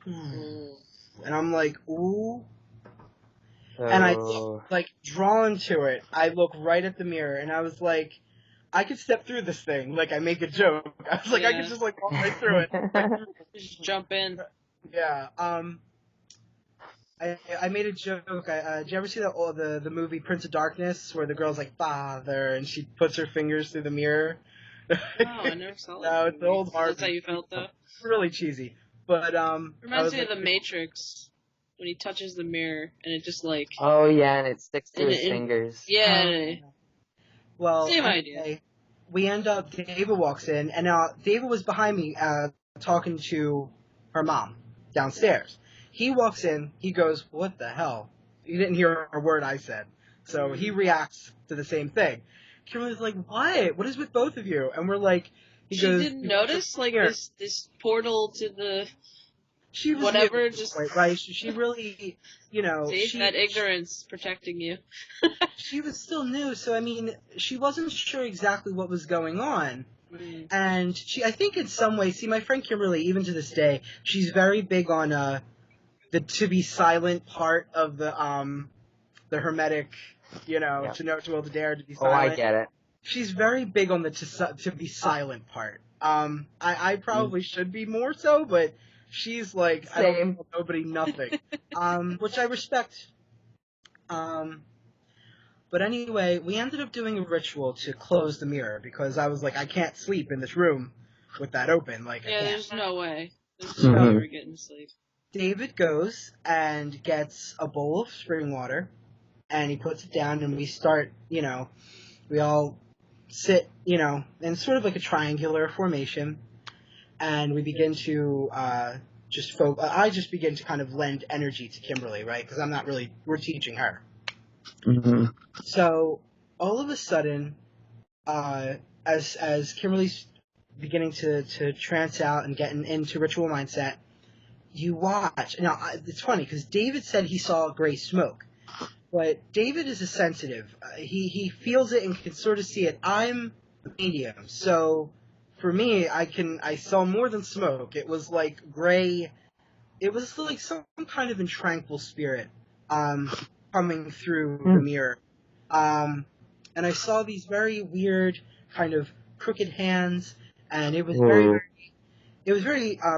And I'm like, ooh. And I look, like, drawn to it. I look right at the mirror, and I was like, I could step through this thing. Like, I make a joke. I was like, I could just, like, walk right through it. Just jump in. Yeah. I made a joke. Did you ever see the movie Prince of Darkness, where the girl's like, father, and she puts her fingers through the mirror? Oh, I never saw that. No, it's the old Harvey. That's how you felt, though? It's really cheesy. But, reminds me of The Matrix, when he touches the mirror, and it just, like... Oh, yeah, and it sticks to his fingers. Yeah. Well, same idea. We end up, David walks in, and David was behind me, talking to her mom downstairs. He walks in, he goes, what the hell? You didn't hear a word I said. So he reacts to the same thing. Kimberly's like, what? What is with both of you? And we're like... She didn't notice, like, this portal to the... She was whatever, just... Right? She really... See, that ignorance protecting you. She was still new, so I mean, she wasn't sure exactly what was going on. And I think in some ways, see, my friend Kimberly, even to this day, she's very big on the to be silent part of the hermetic, to know, to will, to dare, to be silent. Oh, I get it. She's very big on the to be silent part. I probably should be more so, but she's like, Same. I don't tell nobody nothing, which I respect. But anyway, we ended up doing a ritual to close the mirror because I was like, I can't sleep in this room with that open. Like, yeah, I can't. there's no way. There's no way we're getting to sleep. David goes and gets a bowl of spring water, and he puts it down, and we start, we all sit, in sort of like a triangular formation, and we begin to I just begin to kind of lend energy to Kimberly, right? Because we're teaching her. Mm-hmm. So all of a sudden, as Kimberly's beginning to trance out and getting into ritual mindset, you watch. Now it's funny because David said he saw gray smoke, but David is a sensitive. He feels it and can sort of see it. I'm a medium, so for me, I saw more than smoke. It was like gray. It was like some kind of intranquil spirit coming through the mirror. And I saw these very weird kind of crooked hands, and it was very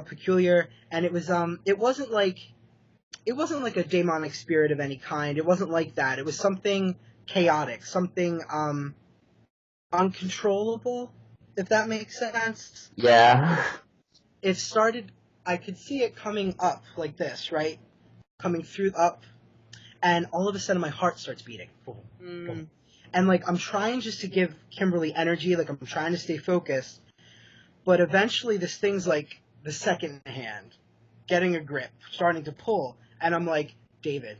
peculiar, and it wasn't like a demonic spirit of any kind. It wasn't like that. It was something chaotic, something uncontrollable, if that makes sense. Yeah. It started, I could see it coming up like this, right? Coming through up. And all of a sudden, my heart starts beating. Boom, boom. And, I'm trying just to give Kimberly energy. I'm trying to stay focused. But eventually, this thing's like the second hand, getting a grip, starting to pull. And I'm like, David.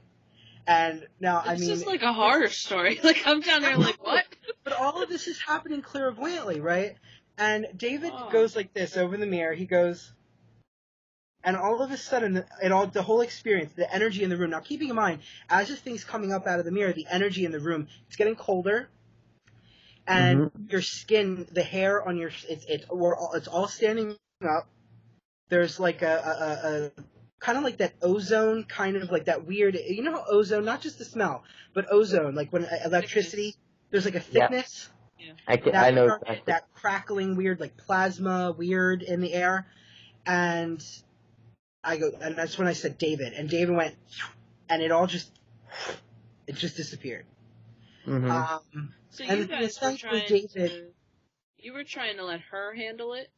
And now, This is like a horror story. I'm down there what? But all of this is happening clairvoyantly, right? And David goes like this over the mirror. He goes... And all of a sudden, the whole experience, the energy in the room. Now, keeping in mind, as this thing's coming up out of the mirror, the energy in the room, it's getting colder, and your skin, the hair on your, it's all standing up. There's like a kind of like that ozone, kind of like that weird, how ozone, not just the smell, but ozone, like when electricity, there's like a thickness. Yeah. I know exactly. That crackling weird, like plasma weird in the air, and and that's when I said David, and David went, and it just disappeared. Mm-hmm. So you guys were trying to let her handle it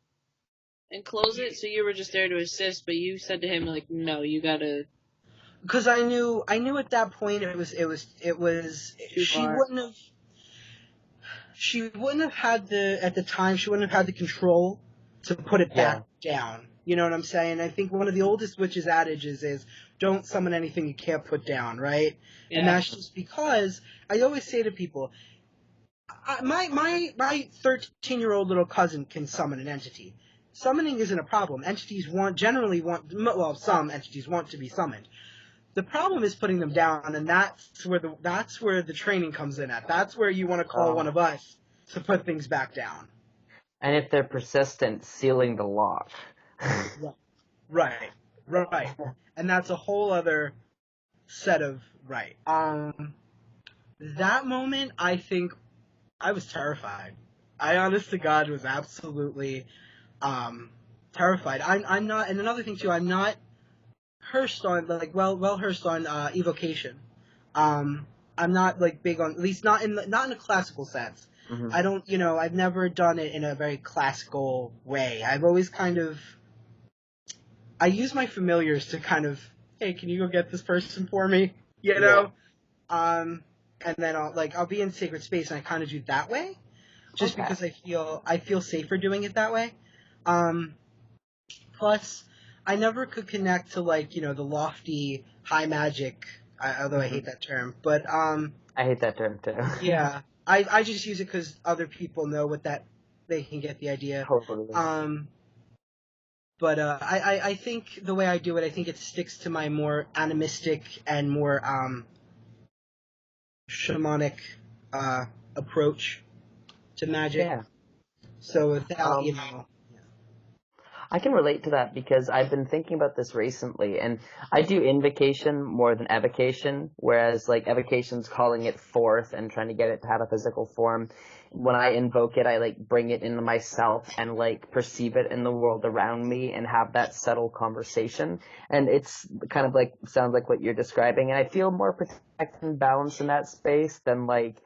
and close it, so you were just there to assist, but you said to him, no, you gotta... Because I knew at that point it was she wouldn't have had the control to put it back down. You know what I'm saying? I think one of the oldest witches' adages is, don't summon anything you can't put down, right? Yeah. And that's just because, I always say to people, my 13-year-old little cousin can summon an entity. Summoning isn't a problem. Entities generally want, some entities want to be summoned. The problem is putting them down, and that's where the training comes in at. That's where you want to call one of us to put things back down. And if they're persistent, sealing the lock. Right. And that's a whole other set of that moment, I think I was terrified. I honest to God was absolutely terrified. I'm not, and another thing too, I'm not versed on versed on evocation. I'm not big on, at least not in a classical sense. Mm-hmm. I don't, I've never done it in a very classical way. I've always I use my familiars to kind of, hey, can you go get this person for me? You know? And then I'll be in sacred space and I kind of do that way. Just because I feel safer doing it that way. Plus, I never could connect to the lofty high magic, although I hate that term. But I hate that term too. Yeah. I just use it because other people know they can get the idea. Totally. But I think the way I do it, I think it sticks to my more animistic and more shamanic approach to magic. Yeah. So without, I can relate to that because I've been thinking about this recently, and I do invocation more than evocation, whereas like evocation's calling it forth and trying to get it to have a physical form. When I invoke it, I like bring it into myself and like perceive it in the world around me and have that subtle conversation. And it's kind of like, sounds like what you're describing, and I feel more protected and balanced in that space than like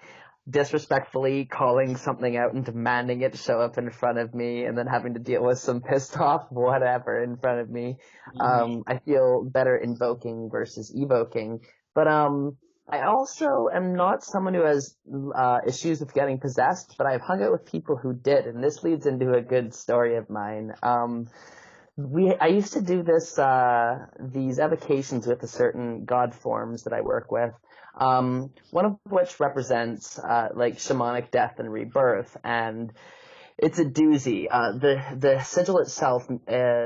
disrespectfully calling something out and demanding it show up in front of me and then having to deal with some pissed off whatever in front of me. I feel better invoking versus evoking. But I also am not someone who has issues with getting possessed, but I've hung out with people who did, and this leads into a good story of mine. I used to do these evocations with the certain god forms that I work with. One of which represents like shamanic death and rebirth, and it's a doozy. The sigil itself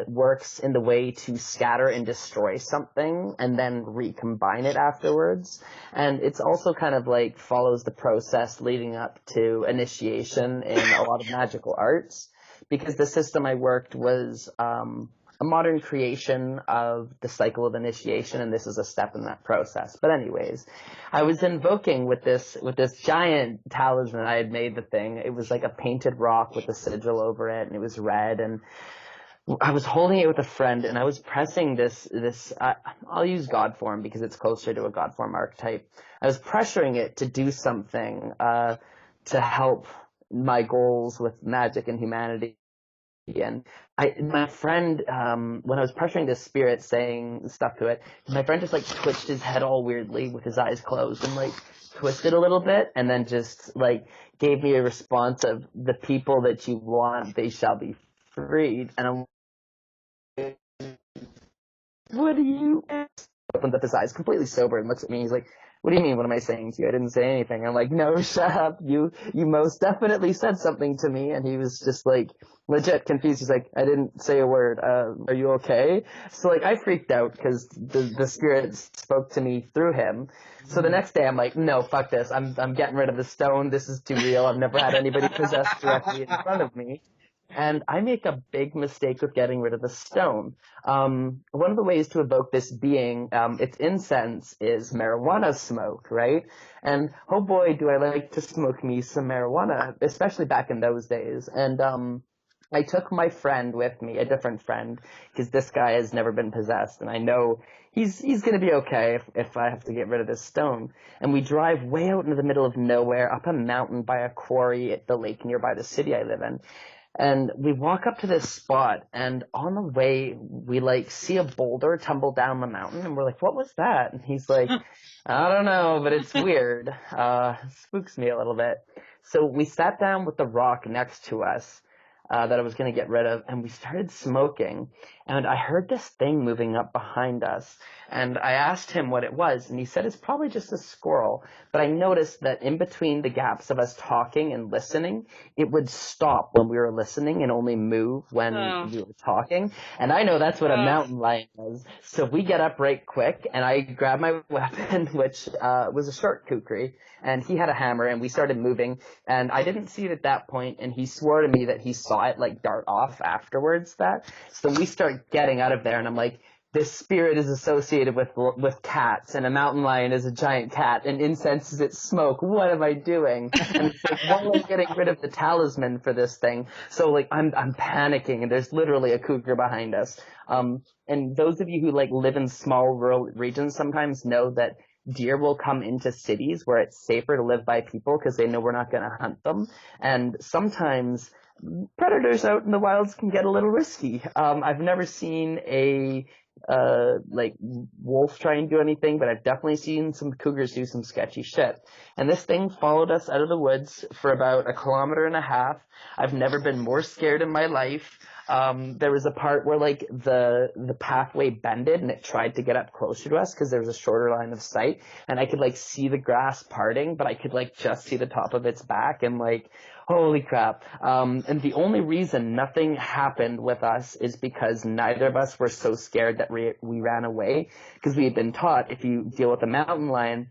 works in the way to scatter and destroy something and then recombine it afterwards, and it's also kind of like follows the process leading up to initiation in a lot of magical arts. Because the system I worked was a modern creation of the cycle of initiation, and this is a step in that process. But anyways, I was invoking with this giant talisman. I had made the thing. It was like a painted rock with a sigil over it, and it was red. And I was holding it with a friend, and I was pressing this. I'll use God form because it's closer to a God form archetype. I was pressuring it to do something to help my goals with magic and humanity. And my friend, when I was pressuring this spirit, saying stuff to it, my friend just like twitched his head all weirdly with his eyes closed and like twisted a little bit, and then just like gave me a response of, "The people that you want, they shall be freed." And I'm like, "What do you?" Opens up his eyes, completely sober, and looks at me. He's like, "What do you mean? What am I saying to you? I didn't say anything." I'm like, "No, shut up. You most definitely said something to me." And he was just like legit confused. He's like, "I didn't say a word. Are you okay?" So like I freaked out because the spirit spoke to me through him. So the next day I'm like, "No, fuck this. I'm getting rid of the stone. This is too real. I've never had anybody possessed directly in front of me." And I make a big mistake with getting rid of the stone. One of the ways to evoke this being, its incense, is marijuana smoke, right? And oh boy, do I like to smoke me some marijuana, especially back in those days. And I took my friend with me, a different friend, because this guy has never been possessed, and I know he's going to be okay if I have to get rid of this stone. And we drive way out into the middle of nowhere, up a mountain by a quarry at the lake nearby the city I live in. And we walk up to this spot, and on the way, we like see a boulder tumble down the mountain, and we're like, "What was that?" And he's like, "I don't know, but it's weird. Spooks me a little bit." So we sat down with the rock next to us that I was going to get rid of, and we started smoking. And I heard this thing moving up behind us, and I asked him what it was, and he said it's probably just a squirrel. But I noticed that in between the gaps of us talking and listening, it would stop when we were listening and only move when we were talking. And I know that's what a mountain lion does. So we get up right quick, and I grab my weapon, which was a short kukri, and he had a hammer, and we started moving. And I didn't see it at that point, and he swore to me that he saw it like dart off afterwards. So we start getting out of there, and I'm like, this spirit is associated with cats, and a mountain lion is a giant cat, and incense is its smoke. What am I doing? And it's like, while I'm getting rid of the talisman for this thing, so like I'm panicking, and there's literally a cougar behind us. And those of you who like live in small rural regions sometimes know that deer will come into cities where it's safer to live by people because they know we're not going to hunt them, and sometimes predators out in the wilds can get a little risky. I've never seen a like wolf try and do anything, but I've definitely seen some cougars do some sketchy shit. And this thing followed us out of the woods for about 1.5 kilometers. I've never been more scared in my life. there was a part where like the pathway bended and it tried to get up closer to us because there was a shorter line of sight, and I could like see the grass parting, but I could like just see the top of its back, and like, holy crap. And the only reason nothing happened with us is because neither of us were so scared that we ran away, because we had been taught if you deal with a mountain lion,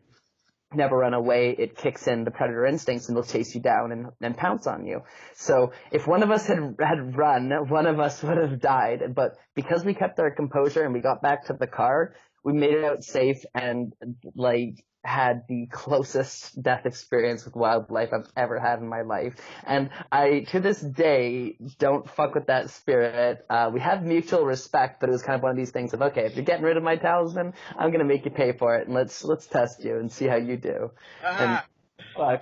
never run away, it kicks in the predator instincts and they'll chase you down and pounce on you. So if one of us had run, one of us would have died. But because we kept our composure and we got back to the car, we made it out safe and like had the closest death experience with wildlife I've ever had in my life. And I, to this day, don't fuck with that spirit. We have mutual respect, but it was kind of one of these things of, okay, if you're getting rid of my talisman, I'm going to make you pay for it, and let's test you and see how you do. And fuck.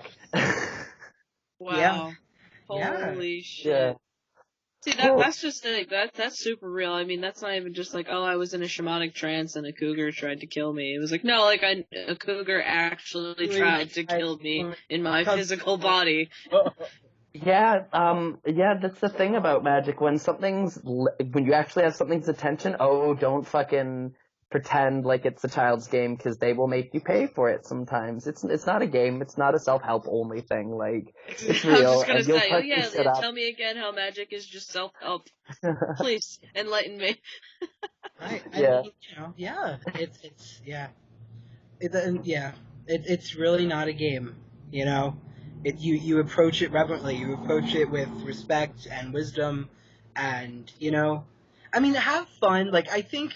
Wow. Yeah. Holy shit. Yeah. See, that's just like, that's super real. I mean, that's not even just like, oh, I was in a shamanic trance and a cougar tried to kill me. It was like, no, like a cougar actually tried to kill me in my physical body. Yeah, that's the thing about magic. When you actually have something's attention, don't fucking pretend like it's a child's game, because they will make you pay for it sometimes. It's not a game. It's not a self-help only thing. Like, it's real. I was just gonna say, tell me again how magic is just self-help. Please, enlighten me. Right. Yeah. It's really not a game, you know. You approach it reverently. You approach it with respect and wisdom, and, you know, I mean, have fun. Like, I think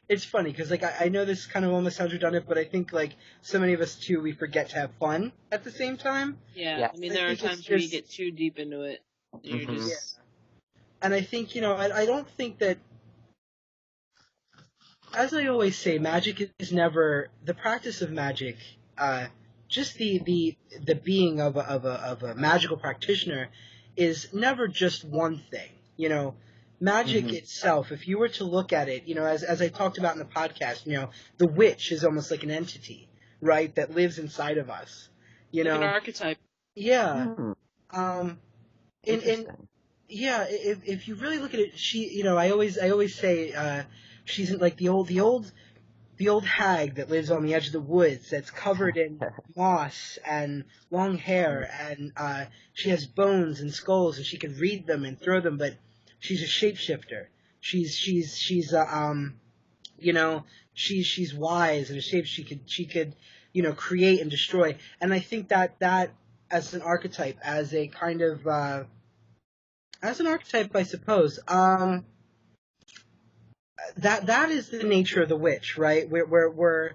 it's funny because, like, I know this kind of almost sounds redundant, but I think, like, so many of us too, we forget to have fun at the same time. Yeah. I mean, there are times where you get too deep into it. You're just... Yeah. And I think, you know, I don't think that, as I always say, magic is never the practice of magic. Just the being of a magical practitioner is never just one thing. You know, magic itself, if you were to look at it, you know, as I talked about in the podcast, you know, the witch is almost like an entity, right, that lives inside of us. You know, an archetype. Yeah. If you really look at it, she, you know, I always say, she's like the old hag that lives on the edge of the woods, that's covered in moss and long hair, and she has bones and skulls, and she can read them and throw them, but she's a shapeshifter. She's you know, she's wise and a shape. She could you know, create and destroy. And I think that as an archetype, as a kind of as an archetype, I suppose. That is the nature of the witch, right? We're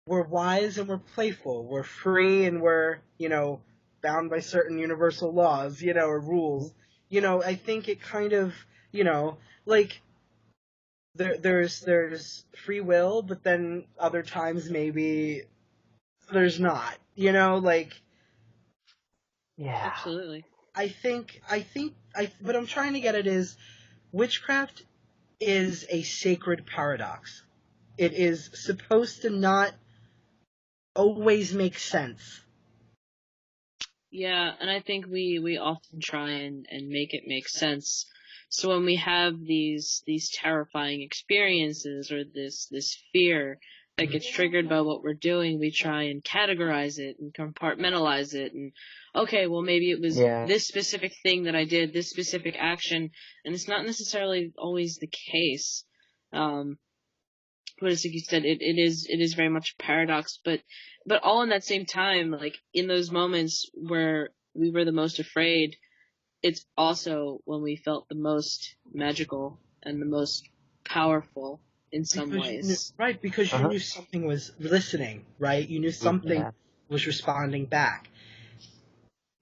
wise and we're playful. We're free and we're, you know, bound by certain universal laws, you know, or rules. You know, I think it kind of, you know, like there's free will, but then other times maybe there's not. You know, like, yeah, absolutely. I think what I'm trying to get at is witchcraft is a sacred paradox. It is supposed to not always make sense. Yeah, and I think we often try and make it make sense. So when we have these terrifying experiences or this fear that gets triggered by what we're doing, we try and categorize it and compartmentalize it, and okay, well, maybe it was this specific thing that I did, this specific action, and it's not necessarily always the case. But as you said, it is very much a paradox, but all in that same time, like in those moments where we were the most afraid, it's also when we felt the most magical and the most powerful in some ways. Right, because you knew something was listening, right? You knew something was responding back.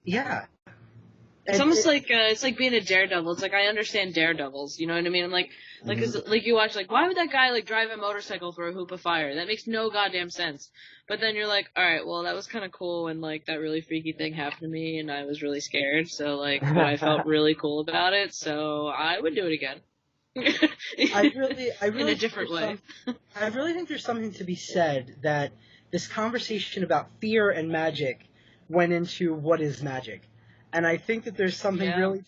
Yeah. It's almost like it's like being a daredevil. It's like I understand daredevils, you know what I mean? I'm like, cause, like you watch, like, why would that guy like drive a motorcycle through a hoop of fire? That makes no goddamn sense. But then you're like, all right, well, that was kind of cool, and like that really freaky thing happened to me, and I was really scared. So like, but I felt really cool about it, so I would do it again. I really in a different way. I really think there's something to be said that this conversation about fear and magic went into what is magic. And I think that there's something really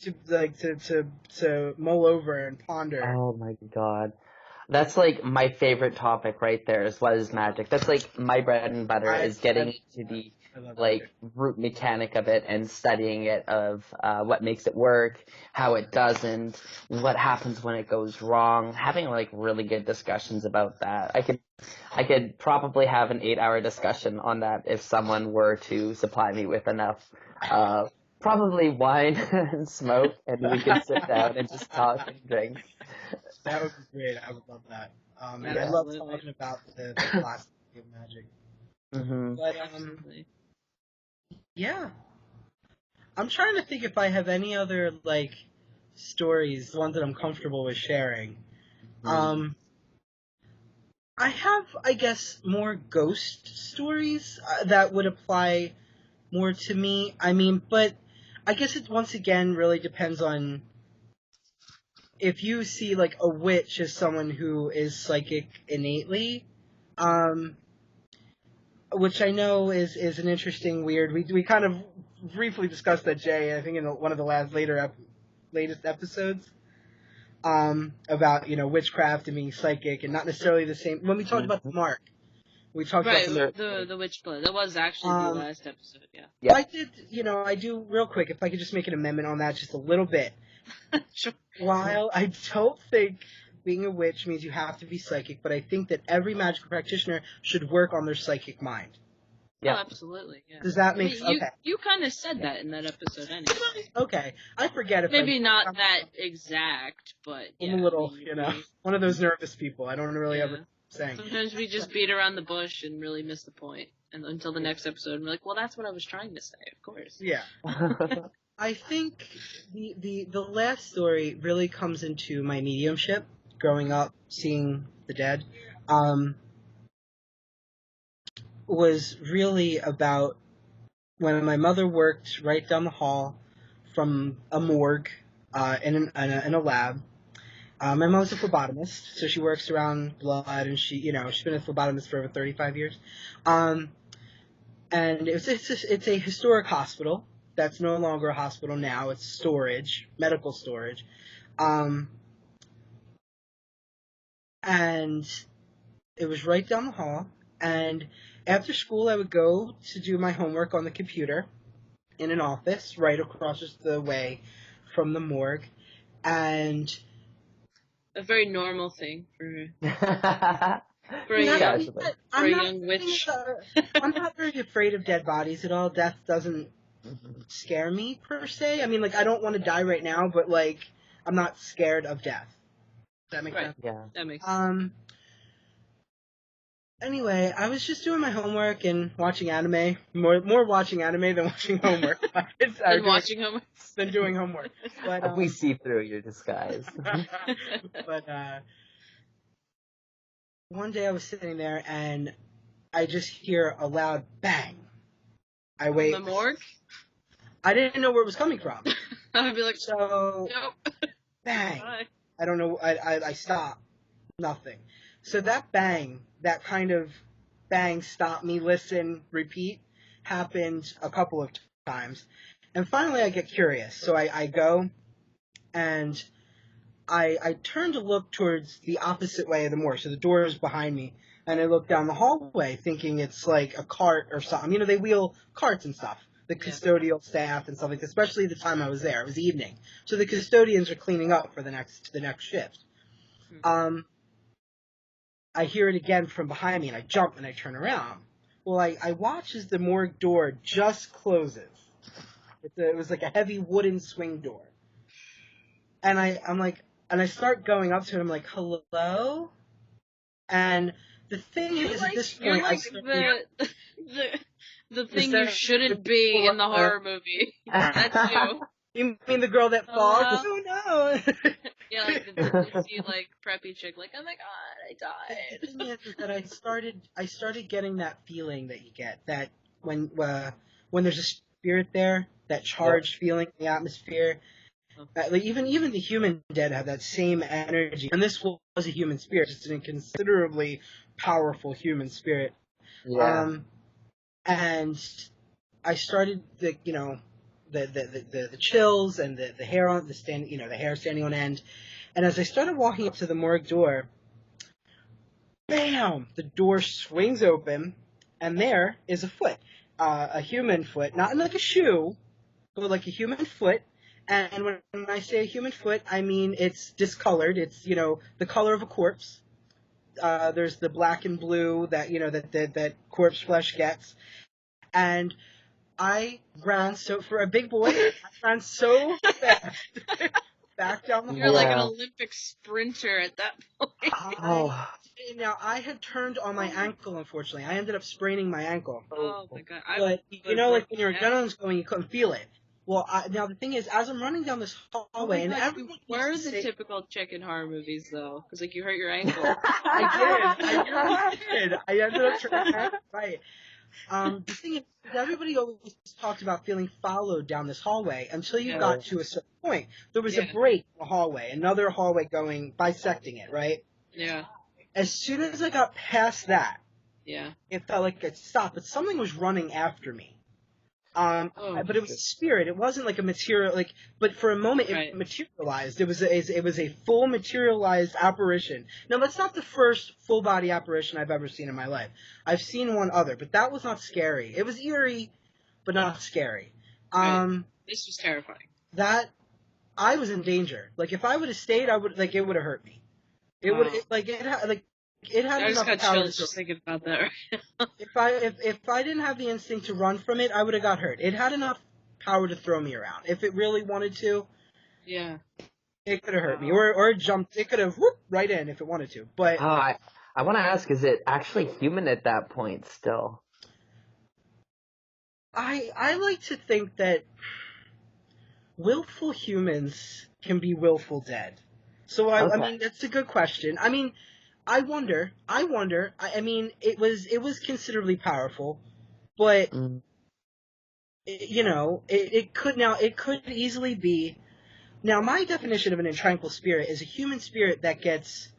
to mull over and ponder. Oh my god. That's like my favorite topic right there is what is magic. That's like my bread and butter is getting into the like root mechanic of it and studying it of what makes it work, how it doesn't, what happens when it goes wrong, having like really good discussions about that. I could probably have an 8-hour discussion on that if someone were to supply me with enough probably wine and smoke, and we could sit down and just talk and drink. That would be great. I would love that. And I love talking about the philosophy of magic. Mm-hmm. But yeah, I'm trying to think if I have any other like stories, ones that I'm comfortable with sharing. I have, I guess, more ghost stories that would apply more to me. I mean, but I guess it once again really depends on if you see like a witch as someone who is psychic innately, which I know is an interesting weird. We kind of briefly discussed that, Jay, I think in one of the latest episodes, about witchcraft and being psychic and not necessarily the same. When we talked about the mark, we talked about the witch blood. That was actually the last episode. Yeah. I did. I do real quick. If I could just make an amendment on that, just a little bit. Sure. While I don't think being a witch means you have to be psychic, but I think that every magical practitioner should work on their psychic mind. Yeah, absolutely. Yeah. Does that make sense? Okay. You kind of said that in that episode, anyway. Okay, I forget if maybe not that exact, but I'm a little, one of those nervous people. I don't really ever say. Sometimes we just beat around the bush and really miss the point, and until the next episode, and we're like, well, that's what I was trying to say, of course. Yeah. I think the last story really comes into my mediumship, growing up, seeing the dead, was really about when my mother worked right down the hall from a morgue in a lab. My mom's a phlebotomist, so she works around blood, and she's been a phlebotomist for over 35 years. And it's a historic hospital. That's no longer a hospital now. It's storage, medical storage. And it was right down the hall. And after school, I would go to do my homework on the computer in an office right across the way from the morgue. And a very normal thing for a young witch. I'm not very afraid of dead bodies at all. Death doesn't scare me per se. I mean, like, I don't want to die right now, but like, I'm not scared of death. Does that make sense? Yeah. That makes sense. Anyway, I was just doing my homework and watching anime. More watching anime than watching homework. Than doing homework. But, we see through your disguise. But one day I was sitting there and I just hear a loud bang. I wait. From the morgue? I didn't know where it was coming from. I would be like, so nope. Bang. Bye. I don't know. I stopped. Nothing. So that bang, that kind of bang, stop me, listen, repeat, happened a couple of times. And finally I get curious. So I go and I turn to look towards the opposite way of the morgue. So the door is behind me. And I look down the hallway thinking it's like a cart or something. They wheel carts and stuff. The custodial staff and stuff like that, especially the time I was there. It was evening. So the custodians are cleaning up for the next shift. Mm-hmm. I hear it again from behind me, and I jump and I turn around. Well, I watch as the morgue door just closes. It was like a heavy wooden swing door. And I'm like, and I start going up to it, I'm like, hello? And the thing is, at this point, the thing you shouldn't be in the horror movie. That's you. You mean the girl that falls? Oh no! Yeah, like the like preppy chick, like, oh my god, I died. The thing is that I started getting that feeling that you get that when there's a spirit there, that charged feeling in the atmosphere. Like even the human dead have that same energy, and this was a human spirit, just an inconsiderably powerful human spirit. Yeah. And I started the chills and the hair on the stand, the hair standing on end. And as I started walking up to the morgue door, bam! The door swings open, and there is a foot, a human foot, not like a shoe, but like a human foot. And when I say a human foot, I mean it's discolored. It's the color of a corpse. There's the black and blue that that corpse flesh gets, and I ran for a big boy. I ran so fast back down the hall. You're like an Olympic sprinter at that point. Oh. Now, I had turned on my ankle, unfortunately. I ended up spraining my ankle. Oh, my God. But, like when your adrenaline's going, you couldn't feel it. Well, now the thing is, as I'm running down this hallway, and everyone where are the typical chicken horror movies, though? Because, like, you hurt your ankle. I did. I ended up turning right. The thing is, everybody always talked about feeling followed down this hallway until you got to a certain point. There was a break in the hallway, another hallway bisecting it, right? Yeah. As soon as I got past that, it felt like it stopped, but something was running after me. But it was a spirit. It wasn't like a material, but for a moment it materialized. It was a full materialized apparition. Now, that's not the first full body apparition I've ever seen in my life. I've seen one other, but that was not scary. It was eerie, but not scary. This was terrifying. That, I was in danger. Like, if I would have stayed, it would have hurt me. It would, it had I just enough got power chills just thinking about that. If I didn't have the instinct to run from it, I would have got hurt. It had enough power to throw me around. If it really wanted to, it could have hurt me, or jumped. It could have whooped right in if it wanted to. But I want to ask: is it actually human at that point still? I like to think that willful humans can be willful dead. So I mean, that's a good question. I mean, I wonder. I mean, it was considerably powerful, but it could easily be. Now, my definition of an intranquil spirit is a human spirit that gets.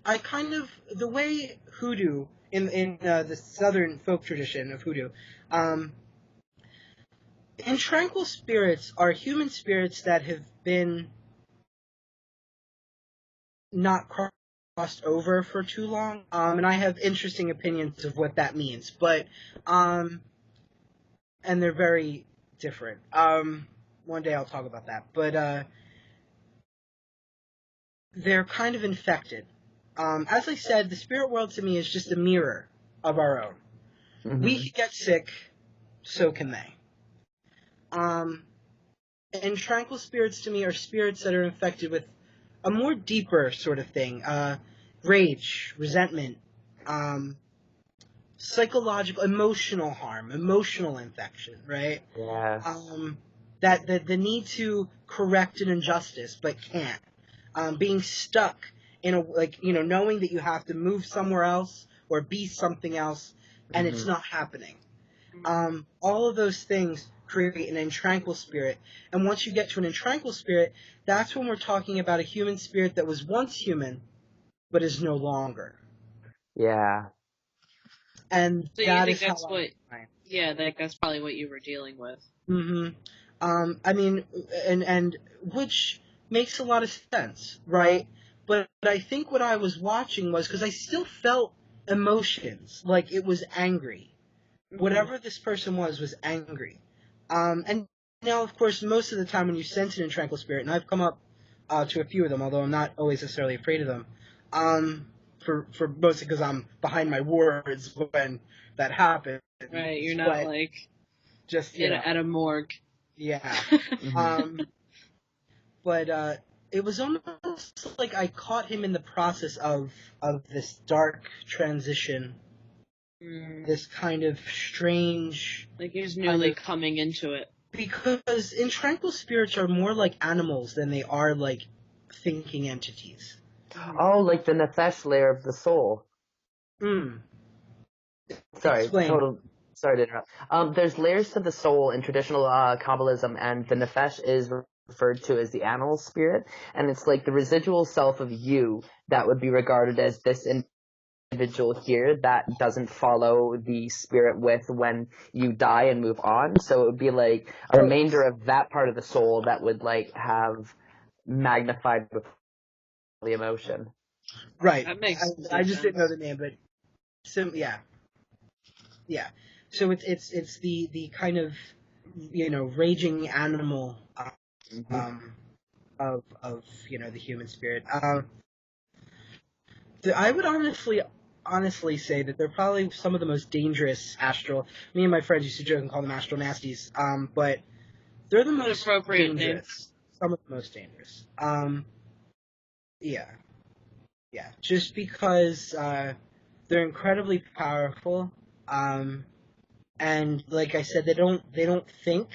The way hoodoo in the southern folk tradition of hoodoo, intranquil spirits are human spirits that have been not crossed over for too long, and I have interesting opinions of what that means, but and they're very different. One day I'll talk about that, but they're kind of infected. As I said, the spirit world to me is just a mirror of our own. Mm-hmm. We can get sick, so can they. And tranquil spirits to me are spirits that are infected with a more deeper sort of thing, rage, resentment, psychological, emotional harm, emotional infection, right? Yes. That the need to correct an injustice but can't, being stuck in knowing that you have to move somewhere else or be something else, and it's not happening. All of those things create an intranquil spirit, and once you get to an intranquil spirit, that's when we're talking about a human spirit that was once human, but is no longer. Yeah. And so that you is think that's that's probably what you were dealing with. Mm-hmm. I mean, and which makes a lot of sense, right? But I think what I was watching was, because I still felt emotions, like it was angry. Mm-hmm. Whatever this person was angry. And now, of course, most of the time when you sense an intranquil spirit, and I've come up to a few of them, although I'm not always necessarily afraid of them, for mostly because I'm behind my words when that happens. Right, you're not just at a morgue. Yeah. But it was almost like I caught him in the process of this dark transition. This kind of strange... Like he was newly coming into it. Because intranquil spirits are more like animals than they are like thinking entities. Oh, like the nefesh layer of the soul. Sorry, Explain. Sorry to interrupt. There's layers to the soul in traditional Kabbalism, and the nefesh is referred to as the animal spirit, and it's like the residual self of you that would be regarded as this individual here that doesn't follow the spirit with when you die and move on. So it would be like a remainder of that part of the soul that would like have magnified with the emotion. Right. That makes I just didn't know the name, but yeah. So it's the kind of, you know, raging animal of the human spirit. I would honestly say that they're probably some of the most dangerous astral. Me and my friends used to joke and call them astral nasties. But they're the most appropriate dangerous. Name. Some of the most dangerous. Yeah. Just because they're incredibly powerful. And like I said, they don't think.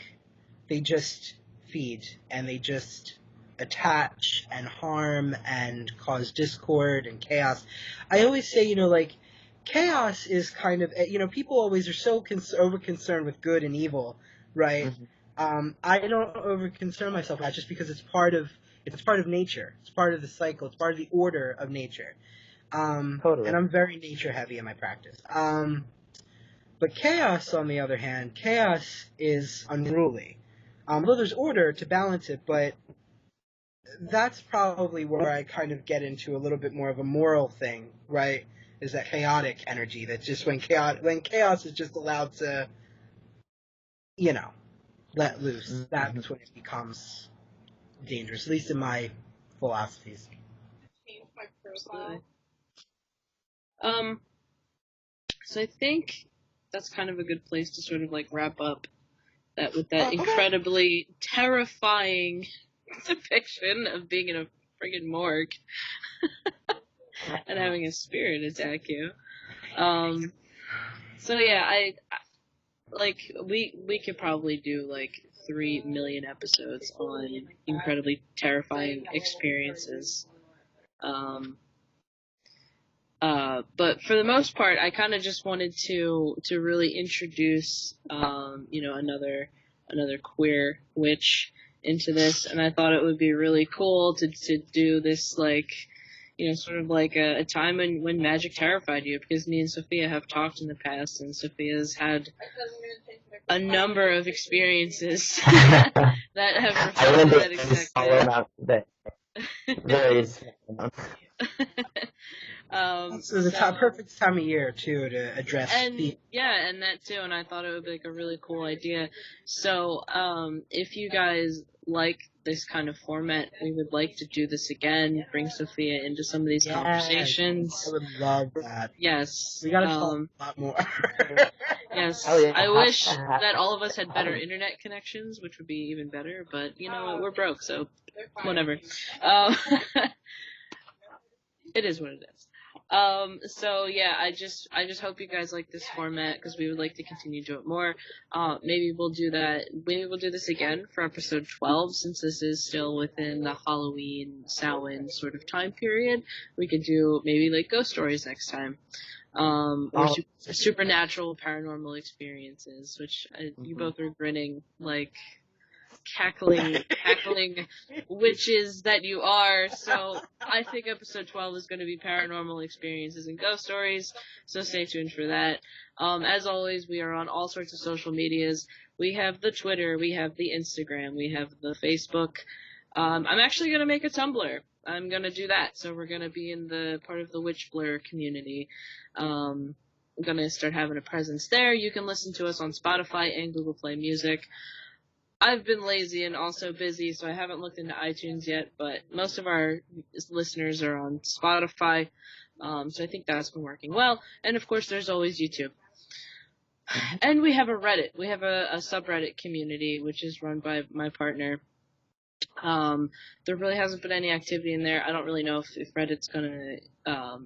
They just feed, and they just attach and harm and cause discord and chaos. I always say, you know, like, chaos is kind of, you know, people always are so over concerned with good and evil, right? Mm-hmm. I don't over concern myself with that just because it's part of nature. It's part of the cycle. It's part of the order of nature. Totally. And I'm very nature heavy in my practice. But chaos, on the other hand, chaos is unruly. Although there's order to balance it, but that's probably where I kind of get into a little bit more of a moral thing, right? Is that chaotic energy that just when chaos is just allowed to, you know, let loose. Mm-hmm. That's when it becomes dangerous, at least in my philosophies. So I think that's kind of a good place to sort of like wrap up that with that incredibly terrifying depiction of being in a friggin' morgue and having a spirit attack you. So yeah, I like we could probably do like 3 million episodes on incredibly terrifying experiences. But for the most part, I kind of just wanted to really introduce, another queer witch into this, and I thought it would be really cool to do this, like, you know, sort of like a time when magic terrified you, because me and Sophia have talked in the past, and Sophia's had a number of experiences that have reflected that exact so the perfect time of year too to address and that too, and I thought it would be like a really cool idea. So if you guys like this kind of format, we would like to do this again, bring Sophia into some of these conversations. I would love that. Yes. We gotta talk a lot more. Yes. I wish that all of us had better internet connections, which would be even better, but you know, we're broke, so whatever. It is what it is. So yeah, I just hope you guys like this format, because we would like to continue to do it more. Maybe we'll do that. Maybe we'll do this again for episode 12, since this is still within the Halloween, Samhain sort of time period. We could do maybe like ghost stories next time. Or supernatural, paranormal experiences, which you both are grinning like cackling witches that you are. So I think episode 12 is going to be paranormal experiences and ghost stories, so stay tuned for that. As always, we are on all sorts of social medias. We have the Twitter, we have the Instagram, we have the Facebook. I'm actually going to make a Tumblr. I'm going to do that, so we're going to be in the part of the Witch Blur community. I'm going to start having a presence there. You can listen to us on Spotify and Google Play Music. I've been lazy and also busy, so I haven't looked into iTunes yet, but most of our listeners are on Spotify, so I think that's been working well. And of course, there's always YouTube. And we have a Reddit. We have a subreddit community, which is run by my partner. There really hasn't been any activity in there. I don't really know if Reddit's gonna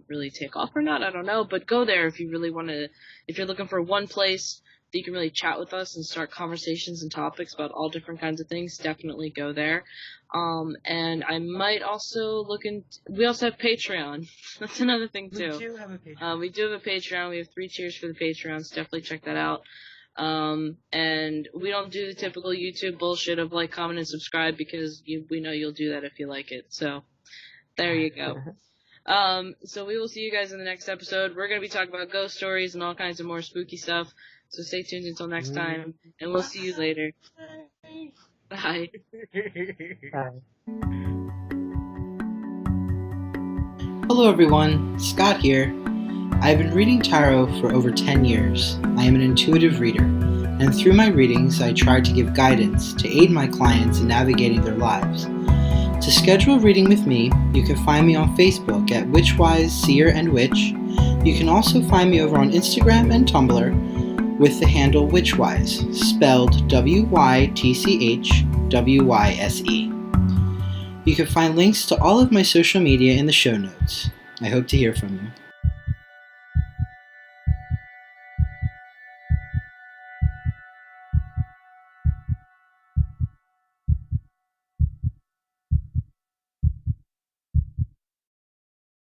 really take off or not. I don't know, but go there if you really want to. If you're looking for one place that you can really chat with us and start conversations and topics about all different kinds of things, definitely go there. And I might also we also have Patreon. That's another thing too. We do have a Patreon. We do have a Patreon. We have 3 tiers for the Patreons. Definitely check that out. And we don't do the typical YouTube bullshit of like, comment, and subscribe, because we know you'll do that if you like it. So there you go. So we will see you guys in the next episode. We're going to be talking about ghost stories and all kinds of more spooky stuff. So stay tuned until next time, and we'll see you later. Bye. Bye. Hello everyone, Scott here. I have been reading tarot for over 10 years. I am an intuitive reader, and through my readings I try to give guidance to aid my clients in navigating their lives. To schedule a reading with me, you can find me on Facebook at WytchWyse, Seer, and Witch. You can also find me over on Instagram and Tumblr with the handle WytchWyse, spelled WYTCHWYSE. You can find links to all of my social media in the show notes. I hope to hear from you.